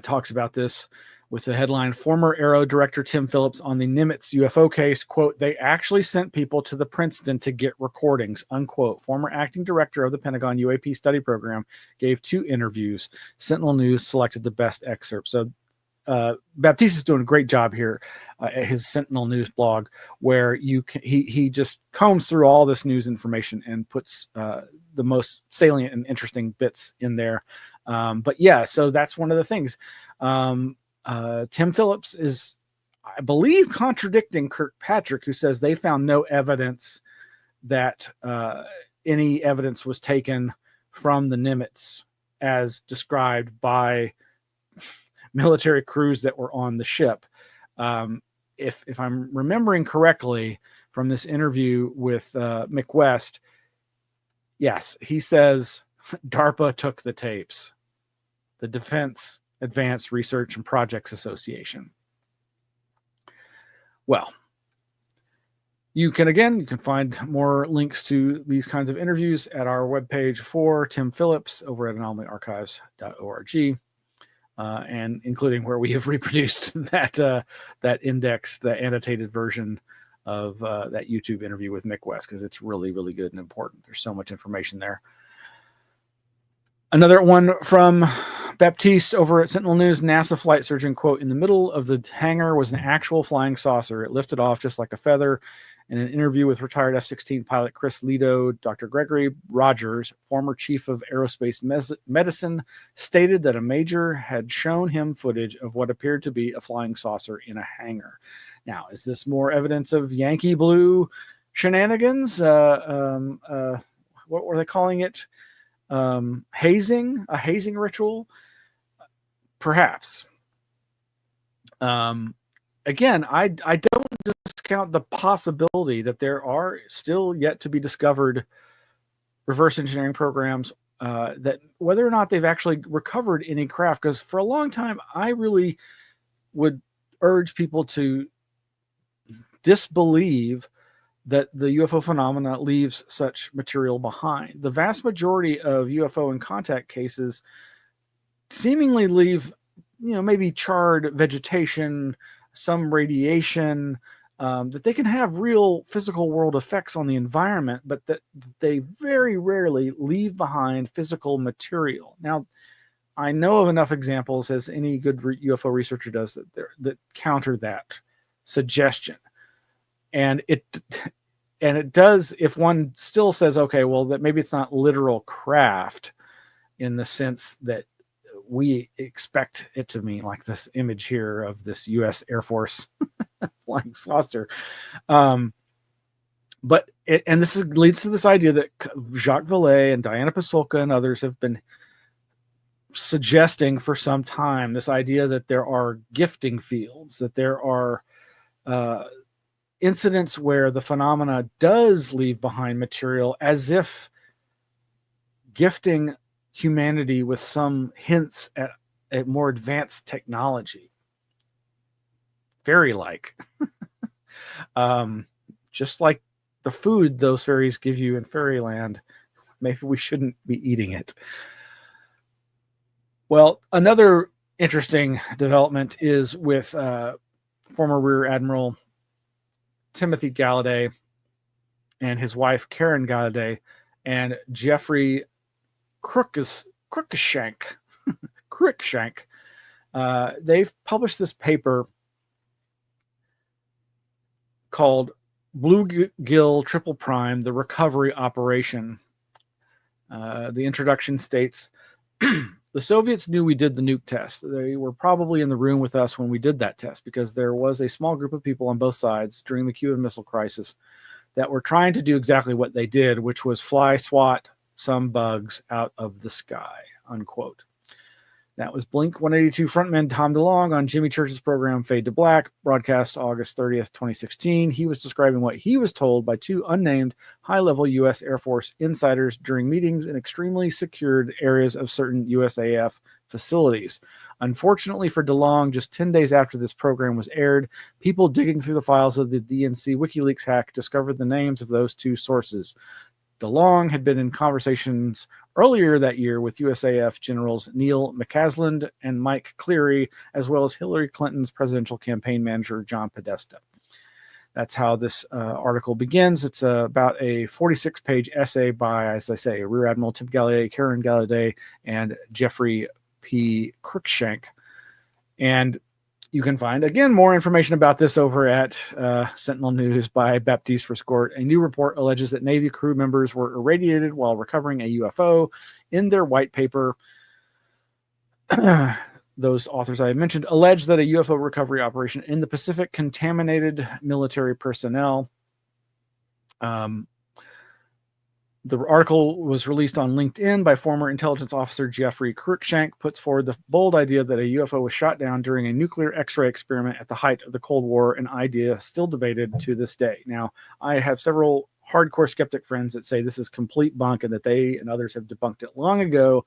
talks about this with the headline, former Aero director Tim Phillips on the Nimitz UFO case, quote, they actually sent people to the Princeton to get recordings, unquote. Former acting director of the Pentagon UAP study program gave 2 interviews. Sentinel News selected the best excerpt. So Baptiste is doing a great job here at his Sentinel News blog, where he just combs through all this news information and puts the most salient and interesting bits in there. But yeah, so that's one of the things. Tim Phillips is, I believe, contradicting Kirkpatrick, who says they found no evidence that any evidence was taken from the Nimitz as described by military crews that were on the ship. If I'm remembering correctly from this interview with Mick West, yes, he says DARPA took the tapes, the Defense Advanced Research and Projects Association. Well, you can find more links to these kinds of interviews at our webpage for Tim Phillips over at anomalyarchives.org, and including where we have reproduced that index, the annotated version of that YouTube interview with Mick West, because it's really, really good and important. There's so much information there. Another one from Baptiste over at Sentinel News, NASA flight surgeon, quote, in the middle of the hangar was an actual flying saucer. It lifted off just like a feather. In an interview with retired F-16 pilot Chris Lido, Dr. Gregory Rogers, former chief of aerospace medicine, stated that a major had shown him footage of what appeared to be a flying saucer in a hangar. Now, is this more evidence of Yankee Blue shenanigans? What were they calling it? Hazing, a hazing ritual, perhaps. Again, I don't discount the possibility that there are still yet to be discovered reverse engineering programs that whether or not they've actually recovered any craft, because for a long time I really would urge people to disbelieve that the UFO phenomena leaves such material behind. The vast majority of UFO and contact cases seemingly leave, maybe charred vegetation, some radiation, that they can have real physical world effects on the environment, but that they very rarely leave behind physical material. Now, I know of enough examples, as any good UFO researcher does, that counter that suggestion. And it does, if one still says, okay, well, that maybe it's not literal craft in the sense that we expect it to mean, like this image here of this U.S. Air Force flying saucer. But this leads to this idea that Jacques Vallée and Diana Pasulka and others have been suggesting for some time, this idea that there are gifting fields, that there are incidents where the phenomena does leave behind material, as if gifting humanity with some hints at more advanced technology. Fairy-like. Just like the food those fairies give you in fairyland, maybe we shouldn't be eating it. Well, another interesting development is with former Rear Admiral Timothy Gallaudet and his wife Karen Gallaudet and Jeffrey Cruikshank. They've published this paper called Bluegill Triple Prime, the Recovery Operation. The introduction states, the Soviets knew we did the nuke test. They were probably in the room with us when we did that test, because there was a small group of people on both sides during the Cuban Missile Crisis that were trying to do exactly what they did, which was fly swat some bugs out of the sky, unquote. That was Blink 182 frontman Tom DeLonge on Jimmy Church's program Fade to Black, broadcast August 30th, 2016. He was describing what he was told by 2 unnamed high-level U.S. Air Force insiders during meetings in extremely secured areas of certain USAF facilities. Unfortunately for DeLong, just 10 days after this program was aired, people digging through the files of the DNC WikiLeaks hack discovered the names of those two sources. DeLong had been in conversations earlier that year with USAF Generals Neil McCasland and Mike Cleary, as well as Hillary Clinton's presidential campaign manager, John Podesta. That's how this article begins. It's about a 46-page essay by, as I say, Rear Admiral Tim Gallaudet, Karen Gallaudet, and Jeffrey P. Cruikshank. And you can find, again, more information about this over at Sentinel News by Baptiste Frescourt. A new report alleges that Navy crew members were irradiated while recovering a UFO. In their white paper, those authors I mentioned allege that a UFO recovery operation in the Pacific contaminated military personnel. The article was released on LinkedIn by former intelligence officer Jeffrey Cruikshank, puts forward the bold idea that a UFO was shot down during a nuclear X-ray experiment at the height of the Cold War, an idea still debated to this day. Now, I have several hardcore skeptic friends that say this is complete bunk and that they and others have debunked it long ago.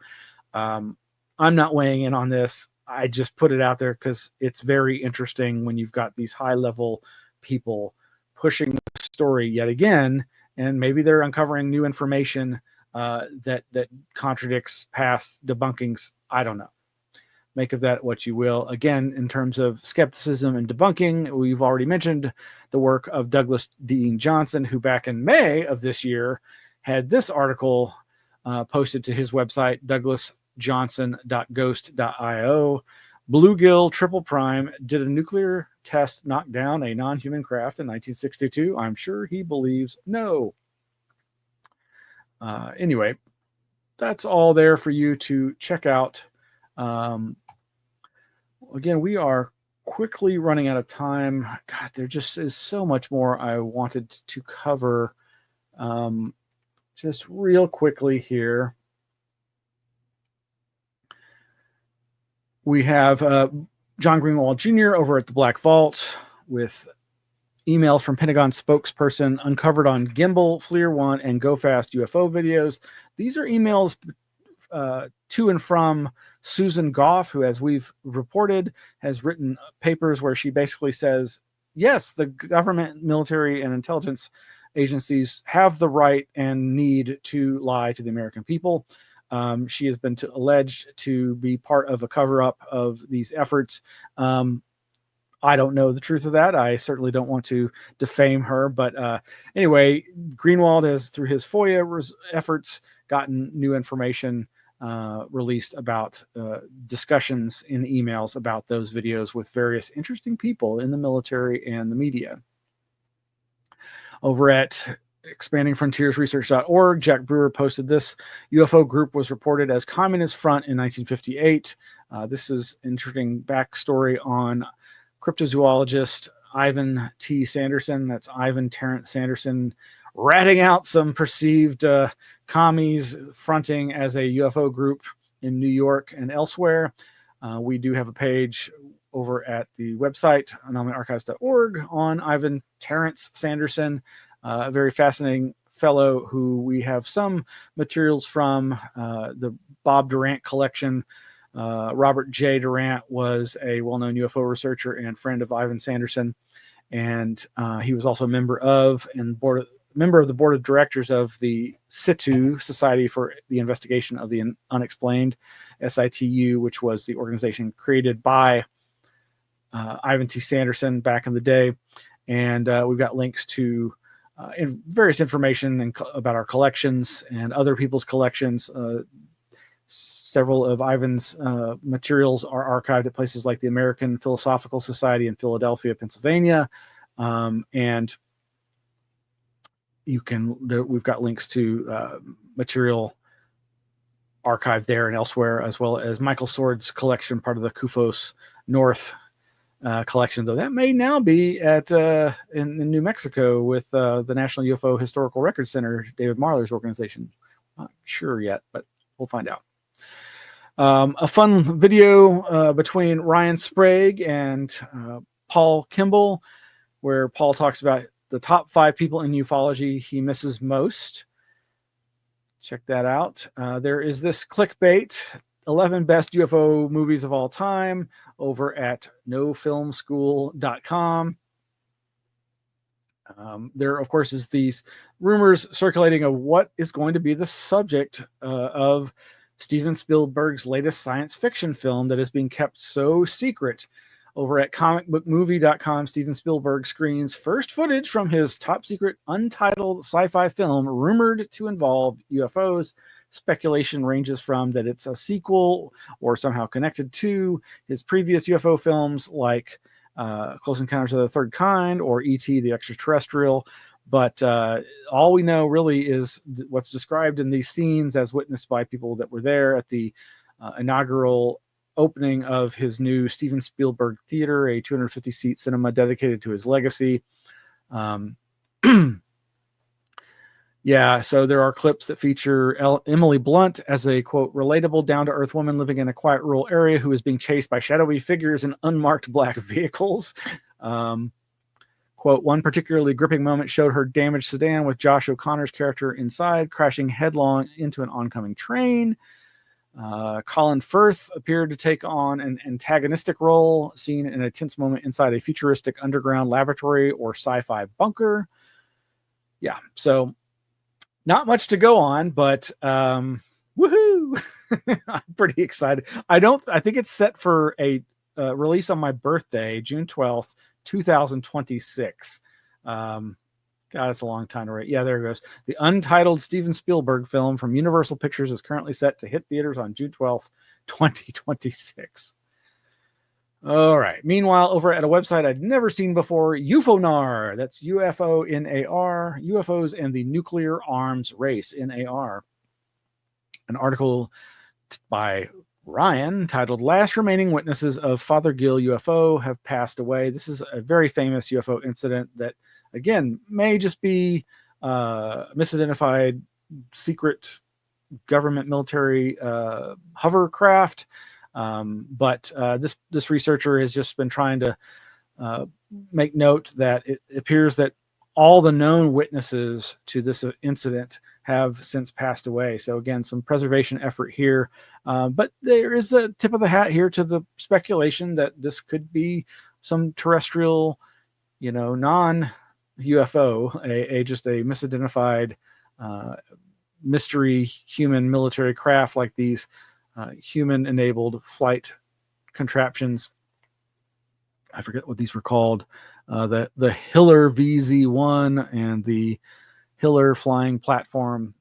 I'm not weighing in on this. I just put it out there because it's very interesting when you've got these high-level people pushing the story yet again, and maybe they're uncovering new information that contradicts past debunkings. I don't know. Make of that what you will. Again, in terms of skepticism and debunking, we've already mentioned the work of Douglas Dean Johnson, who back in May of this year had this article posted to his website, douglasjohnson.ghost.io. Bluegill Triple Prime did a nuclear test knock down a non-human craft in 1962. I'm sure he believes no. Anyway, that's all there for you to check out. Again, we are quickly running out of time. God, there just is so much more I wanted to cover. Just real quickly here. We have John Greenwald Jr. over at the Black Vault with emails from Pentagon spokesperson uncovered on Gimbal, FLIR 1, and GoFast UFO videos. These are emails to and from Susan Goff, who, as we've reported, has written papers where she basically says, yes, the government, military, and intelligence agencies have the right and need to lie to the American people. She has been alleged to be part of a cover-up of these efforts. I don't know the truth of that. I certainly don't want to defame her. But anyway, Greenwald has, through his FOIA efforts, gotten new information released about discussions in emails about those videos with various interesting people in the military and the media. Over at expandingfrontiersresearch.org, Jack Brewer posted this. UFO group was reported as Communist Front in 1958. This is interesting backstory on cryptozoologist Ivan T. Sanderson. That's Ivan Terrence Sanderson, ratting out some perceived commies fronting as a UFO group in New York and elsewhere. We do have a page over at the website, anomalyarchives.org, on Ivan Terrence Sanderson, a very fascinating fellow who we have some materials from, the Bob Durant collection. Robert J. Durant was a well-known UFO researcher and friend of Ivan Sanderson, and he was also a member of the board of directors of the SITU, Society for the Investigation of the Unexplained, SITU, which was the organization created by Ivan T. Sanderson back in the day. And we've got links to various information about our collections and other people's collections. Several of Ivan's materials are archived at places like the American Philosophical Society in Philadelphia, Pennsylvania. And we've got links to material archived there and elsewhere, as well as Michael Sword's collection, part of the Kufos North collection, though that may now be at in New Mexico with the National UFO Historical Records Center, David Marler's organization. Not sure yet, but we'll find out. A fun video between Ryan Sprague and Paul Kimball, where Paul talks about the top 5 people in ufology he misses most. Check that out. There is this clickbait 11 best UFO movies of all time over at nofilmschool.com. There, of course, is these rumors circulating of what is going to be the subject of Steven Spielberg's latest science fiction film that is being kept so secret. Over at comicbookmovie.com, Steven Spielberg screens first footage from his top secret untitled sci-fi film rumored to involve UFOs. Speculation ranges from that it's a sequel or somehow connected to his previous UFO films like Close Encounters of the Third Kind or E.T. the Extraterrestrial. But all we know really is what's described in these scenes as witnessed by people that were there at the inaugural opening of his new Steven Spielberg Theater, a 250-seat cinema dedicated to his legacy. Yeah, so there are clips that feature Emily Blunt as a, quote, relatable, down-to-earth woman living in a quiet rural area who is being chased by shadowy figures in unmarked black vehicles. Quote, one particularly gripping moment showed her damaged sedan with Josh O'Connor's character inside, crashing headlong into an oncoming train. Colin Firth appeared to take on an antagonistic role, seen in a tense moment inside a futuristic underground laboratory or sci-fi bunker. Yeah, so not much to go on, but woohoo! I'm pretty excited. I think it's set for a release on my birthday, June 12th, 2026. God, it's a long time to wait. Yeah, there it goes. The untitled Steven Spielberg film from Universal Pictures is currently set to hit theaters on June 12th, 2026. All right. Meanwhile, over at a website I'd never seen before, UFONAR. That's UFONAR, UFOs and the Nuclear Arms Race, NAR. An article by Ryan titled Last Remaining Witnesses of Fothergill UFO Have Passed Away. This is a very famous UFO incident that, again, may just be misidentified secret government military hovercraft. But this researcher has just been trying to make note that it appears that all the known witnesses to this incident have since passed away. So again, some preservation effort here. But there is the tip of the hat here to the speculation that this could be some terrestrial, non-UFO, just a misidentified mystery human military craft like these human-enabled flight contraptions. I forget what these were called. The Hiller VZ-1 and the Hiller flying platform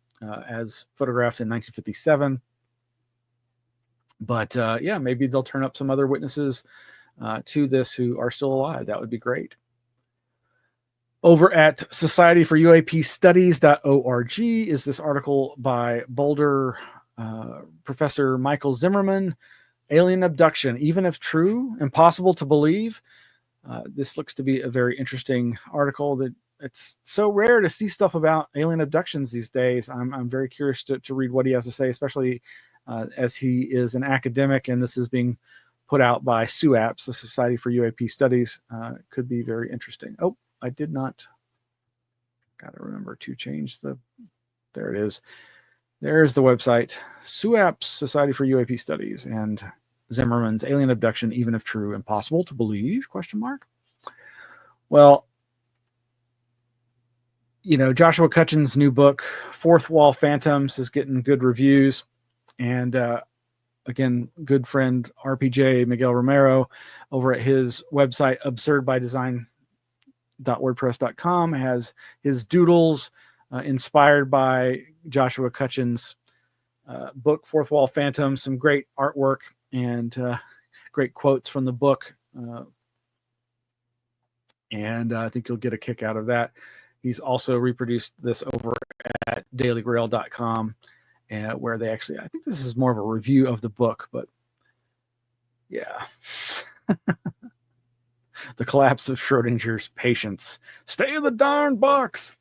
as photographed in 1957. But yeah, maybe they'll turn up some other witnesses to this who are still alive. That would be great. Over at societyforuapstudies.org is this article by Boulder Professor Michael Zimmerman, Alien Abduction, Even If True, Impossible to Believe. This looks to be a very interesting article. That it's so rare to see stuff about alien abductions these days. I'm very curious to read what he has to say, especially as he is an academic and this is being put out by SUAPS, the Society for UAP Studies. Could be very interesting. Oh, I did not. Got to remember to change the. There it is. There's the website, SUAPS, Society for UAP Studies, and Zimmerman's Alien Abduction, Even If True, Impossible to Believe, ? Well, Joshua Cutchin's new book, Fourth Wall Phantoms, is getting good reviews. And again, good friend RPJ Miguel Romero over at his website, absurdbydesign.wordpress.com, has his doodles inspired by Joshua Cutchin's book, Fourth Wall Phantom, some great artwork and great quotes from the book. And I think you'll get a kick out of that. He's also reproduced this over at dailygrail.com, where they actually, I think this is more of a review of the book, but yeah. The collapse of Schrodinger's patience. Stay in the darn box.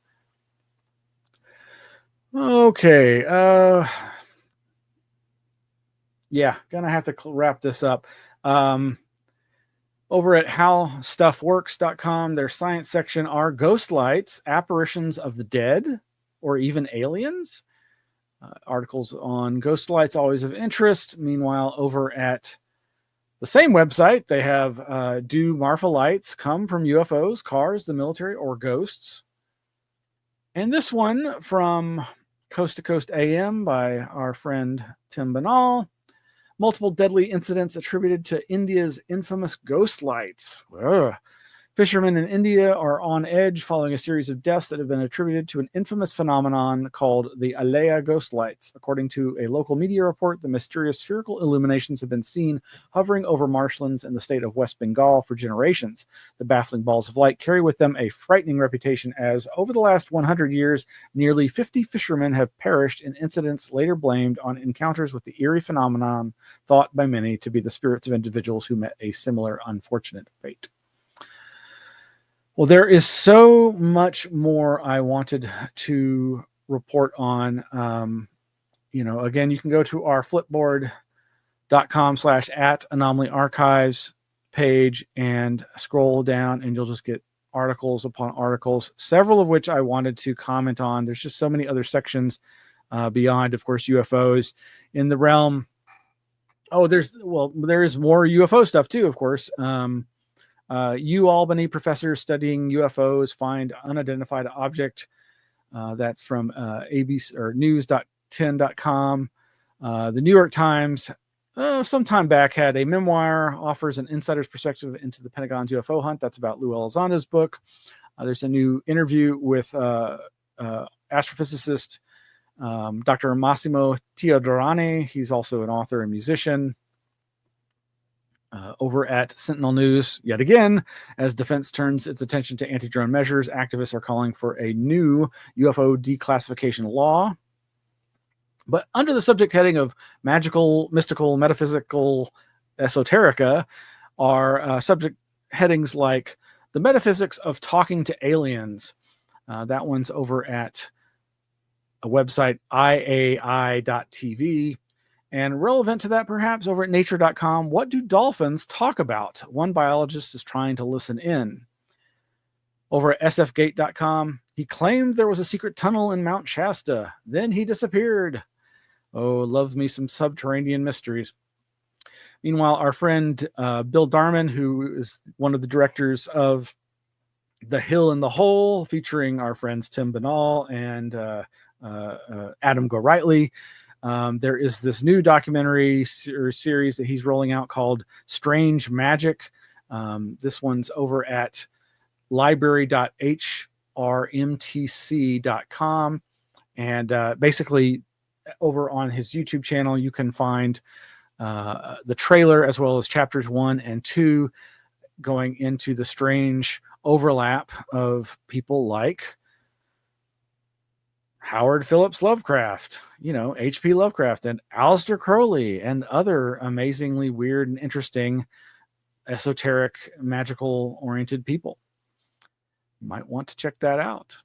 Okay. Yeah, gonna have to wrap this up. Over at howstuffworks.com, their science section are ghost lights, apparitions of the dead, or even aliens. Articles on ghost lights always of interest. Meanwhile, over at the same website, they have do Marfa lights come from UFOs, cars, the military, or ghosts? And this one from Coast to Coast AM by our friend Tim Banal. Multiple deadly incidents attributed to India's infamous ghost lights. Ugh. Fishermen in India are on edge following a series of deaths that have been attributed to an infamous phenomenon called the Alaya ghost lights. According to a local media report, the mysterious spherical illuminations have been seen hovering over marshlands in the state of West Bengal for generations. The baffling balls of light carry with them a frightening reputation as, over the last 100 years, nearly 50 fishermen have perished in incidents later blamed on encounters with the eerie phenomenon thought by many to be the spirits of individuals who met a similar unfortunate fate. Well, there is so much more I wanted to report on. Again, you can go to our flipboard.com/@anomaly archives page and scroll down, and you'll just get articles upon articles, several of which I wanted to comment on. There's just so many other sections beyond, of course, UFOs in the realm. There is more UFO stuff too, of course. Albany professors studying UFOs find unidentified object. That's from ABC or news.10.com. The New York Times, some time back, had a memoir, offers an insider's perspective into the Pentagon's UFO hunt. That's about Lou Elizondo's book. There's a new interview with astrophysicist Dr. Massimo Teodorani. He's also an author and musician. Over at Sentinel News, yet again, as defense turns its attention to anti-drone measures, activists are calling for a new UFO declassification law. But under the subject heading of magical, mystical, metaphysical, esoterica are subject headings like the metaphysics of talking to aliens. That one's over at a website, iai.tv. And relevant to that, perhaps, over at nature.com, what do dolphins talk about? One biologist is trying to listen in. Over at sfgate.com, he claimed there was a secret tunnel in Mount Shasta. Then he disappeared. Oh, loves me some subterranean mysteries. Meanwhile, our friend Bill Darman, who is one of the directors of The Hill in the Hole, featuring our friends Tim Banal and Adam Gorightly, there is this new documentary series that he's rolling out called Strange Magic. This one's over at library.hrmtc.com. And basically, over on his YouTube channel, you can find the trailer as well as chapters 1 and 2 going into the strange overlap of people like Howard Phillips Lovecraft, H.P. Lovecraft, and Aleister Crowley, and other amazingly weird and interesting esoteric, magical-oriented people. You might want to check that out.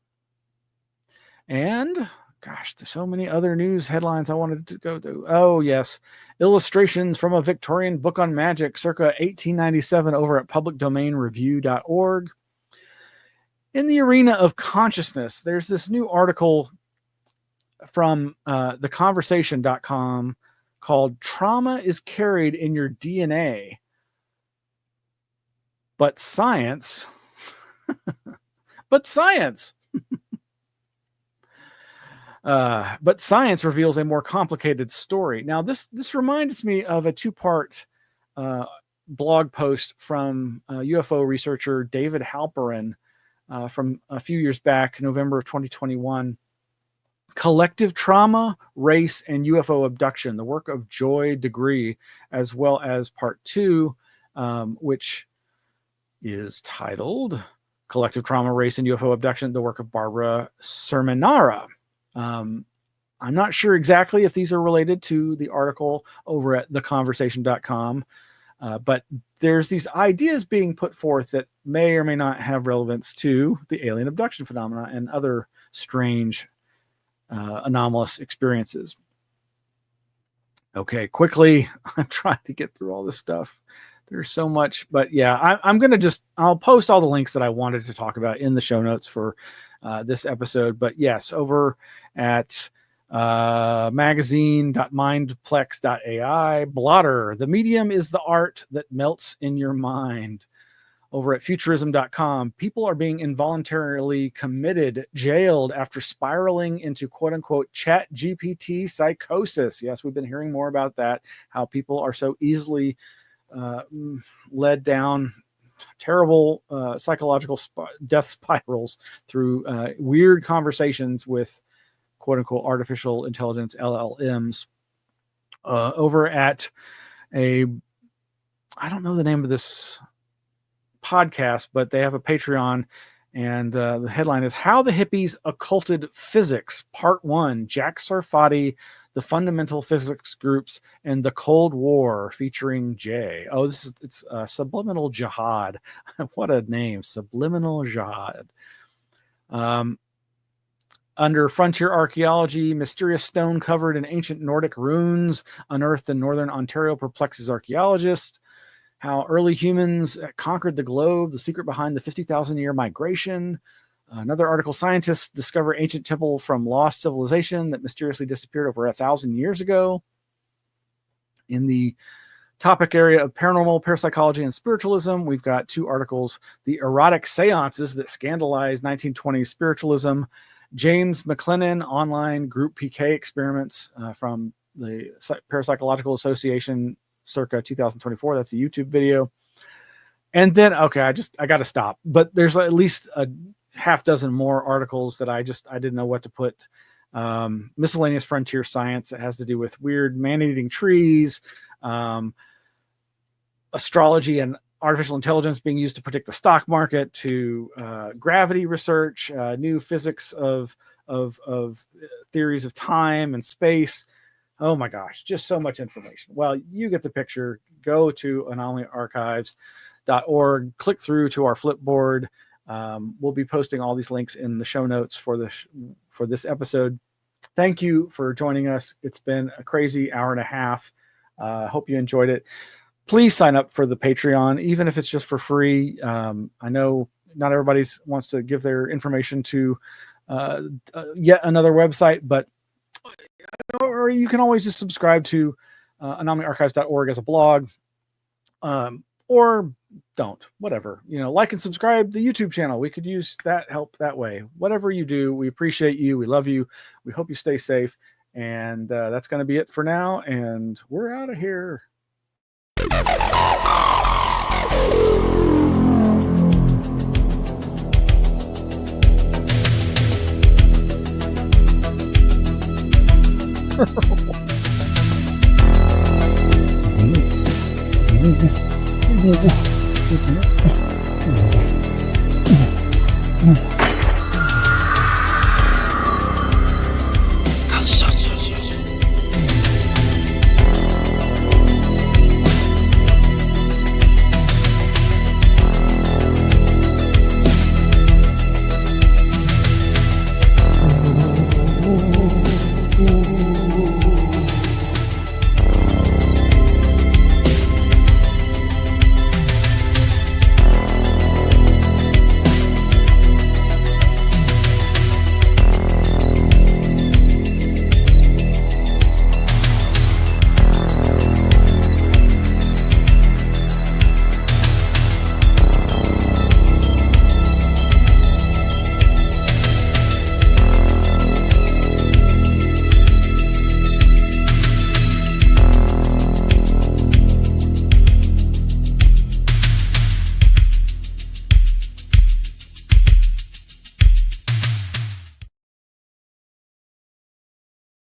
And, gosh, there's so many other news headlines I wanted to go to. Oh, yes. Illustrations from a Victorian book on magic circa 1897 over at publicdomainreview.org. In the arena of consciousness, there's this new article from theconversation.com called Trauma is Carried in Your DNA, but Science reveals a more complicated story. Now, this reminds me of a two-part blog post from UFO researcher David Halperin from a few years back, November of 2021. Collective Trauma, Race, and UFO Abduction, the work of Joy Degree, as well as part 2, which is titled Collective Trauma, Race, and UFO Abduction, the work of Barbara Sermonara. I'm not sure exactly if these are related to the article over at theconversation.com, but there's these ideas being put forth that may or may not have relevance to the alien abduction phenomena and other strange anomalous experiences. Okay, quickly, I'm trying to get through all this stuff. There's so much, but yeah, I'm going to I'll post all the links that I wanted to talk about in the show notes for this episode. But yes, over at magazine.mindplex.ai, Blotter, the medium is the art that melts in your mind. Over at futurism.com, people are being involuntarily committed, jailed after spiraling into quote unquote chat GPT psychosis. Yes, we've been hearing more about that, how people are so easily led down terrible psychological death spirals through weird conversations with quote unquote artificial intelligence LLMs. Over at I don't know the name of this podcast, but they have a Patreon, and the headline is How the Hippies Occulted Physics, Part 1, Jack Sarfati, the Fundamental Physics Groups, and the Cold War, featuring Jay. Oh, it's Subliminal Jihad. What a name, Subliminal Jihad. Under Frontier Archaeology, mysterious stone covered in ancient Nordic runes unearthed in Northern Ontario perplexes archaeologists. How early humans conquered the globe, the secret behind the 50,000-year migration. Another article, scientists discover ancient temple from lost civilization that mysteriously disappeared over 1,000 years ago. In the topic area of paranormal, parapsychology, and spiritualism, we've got 2 articles. The erotic seances that scandalized 1920s spiritualism. James McLennan, online group PK experiments from the Parapsychological Association circa 2024. That's a YouTube video. And then, okay, I got to stop. But there's at least a half dozen more articles that I didn't know what to put. Miscellaneous frontier science that has to do with weird man-eating trees, astrology and artificial intelligence being used to predict the stock market, to gravity research, new physics of theories of time and space. Oh my gosh, just so much information. Well, you get the picture. Go to anomalyarchives.org, click through to our Flipboard. We'll be posting all these links in the show notes for this episode. Thank you for joining us. It's been a crazy hour and a half. Hope you enjoyed it. Please sign up for the Patreon, even if it's just for free. I know not everybody wants to give their information to yet another website, but or you can always just subscribe to anomalyarchives.org as a blog, or don't, whatever, like and subscribe the YouTube channel. We could use that help that way. Whatever you do, we appreciate you. We love you. We hope you stay safe. And that's going to be it for now. And we're out of here.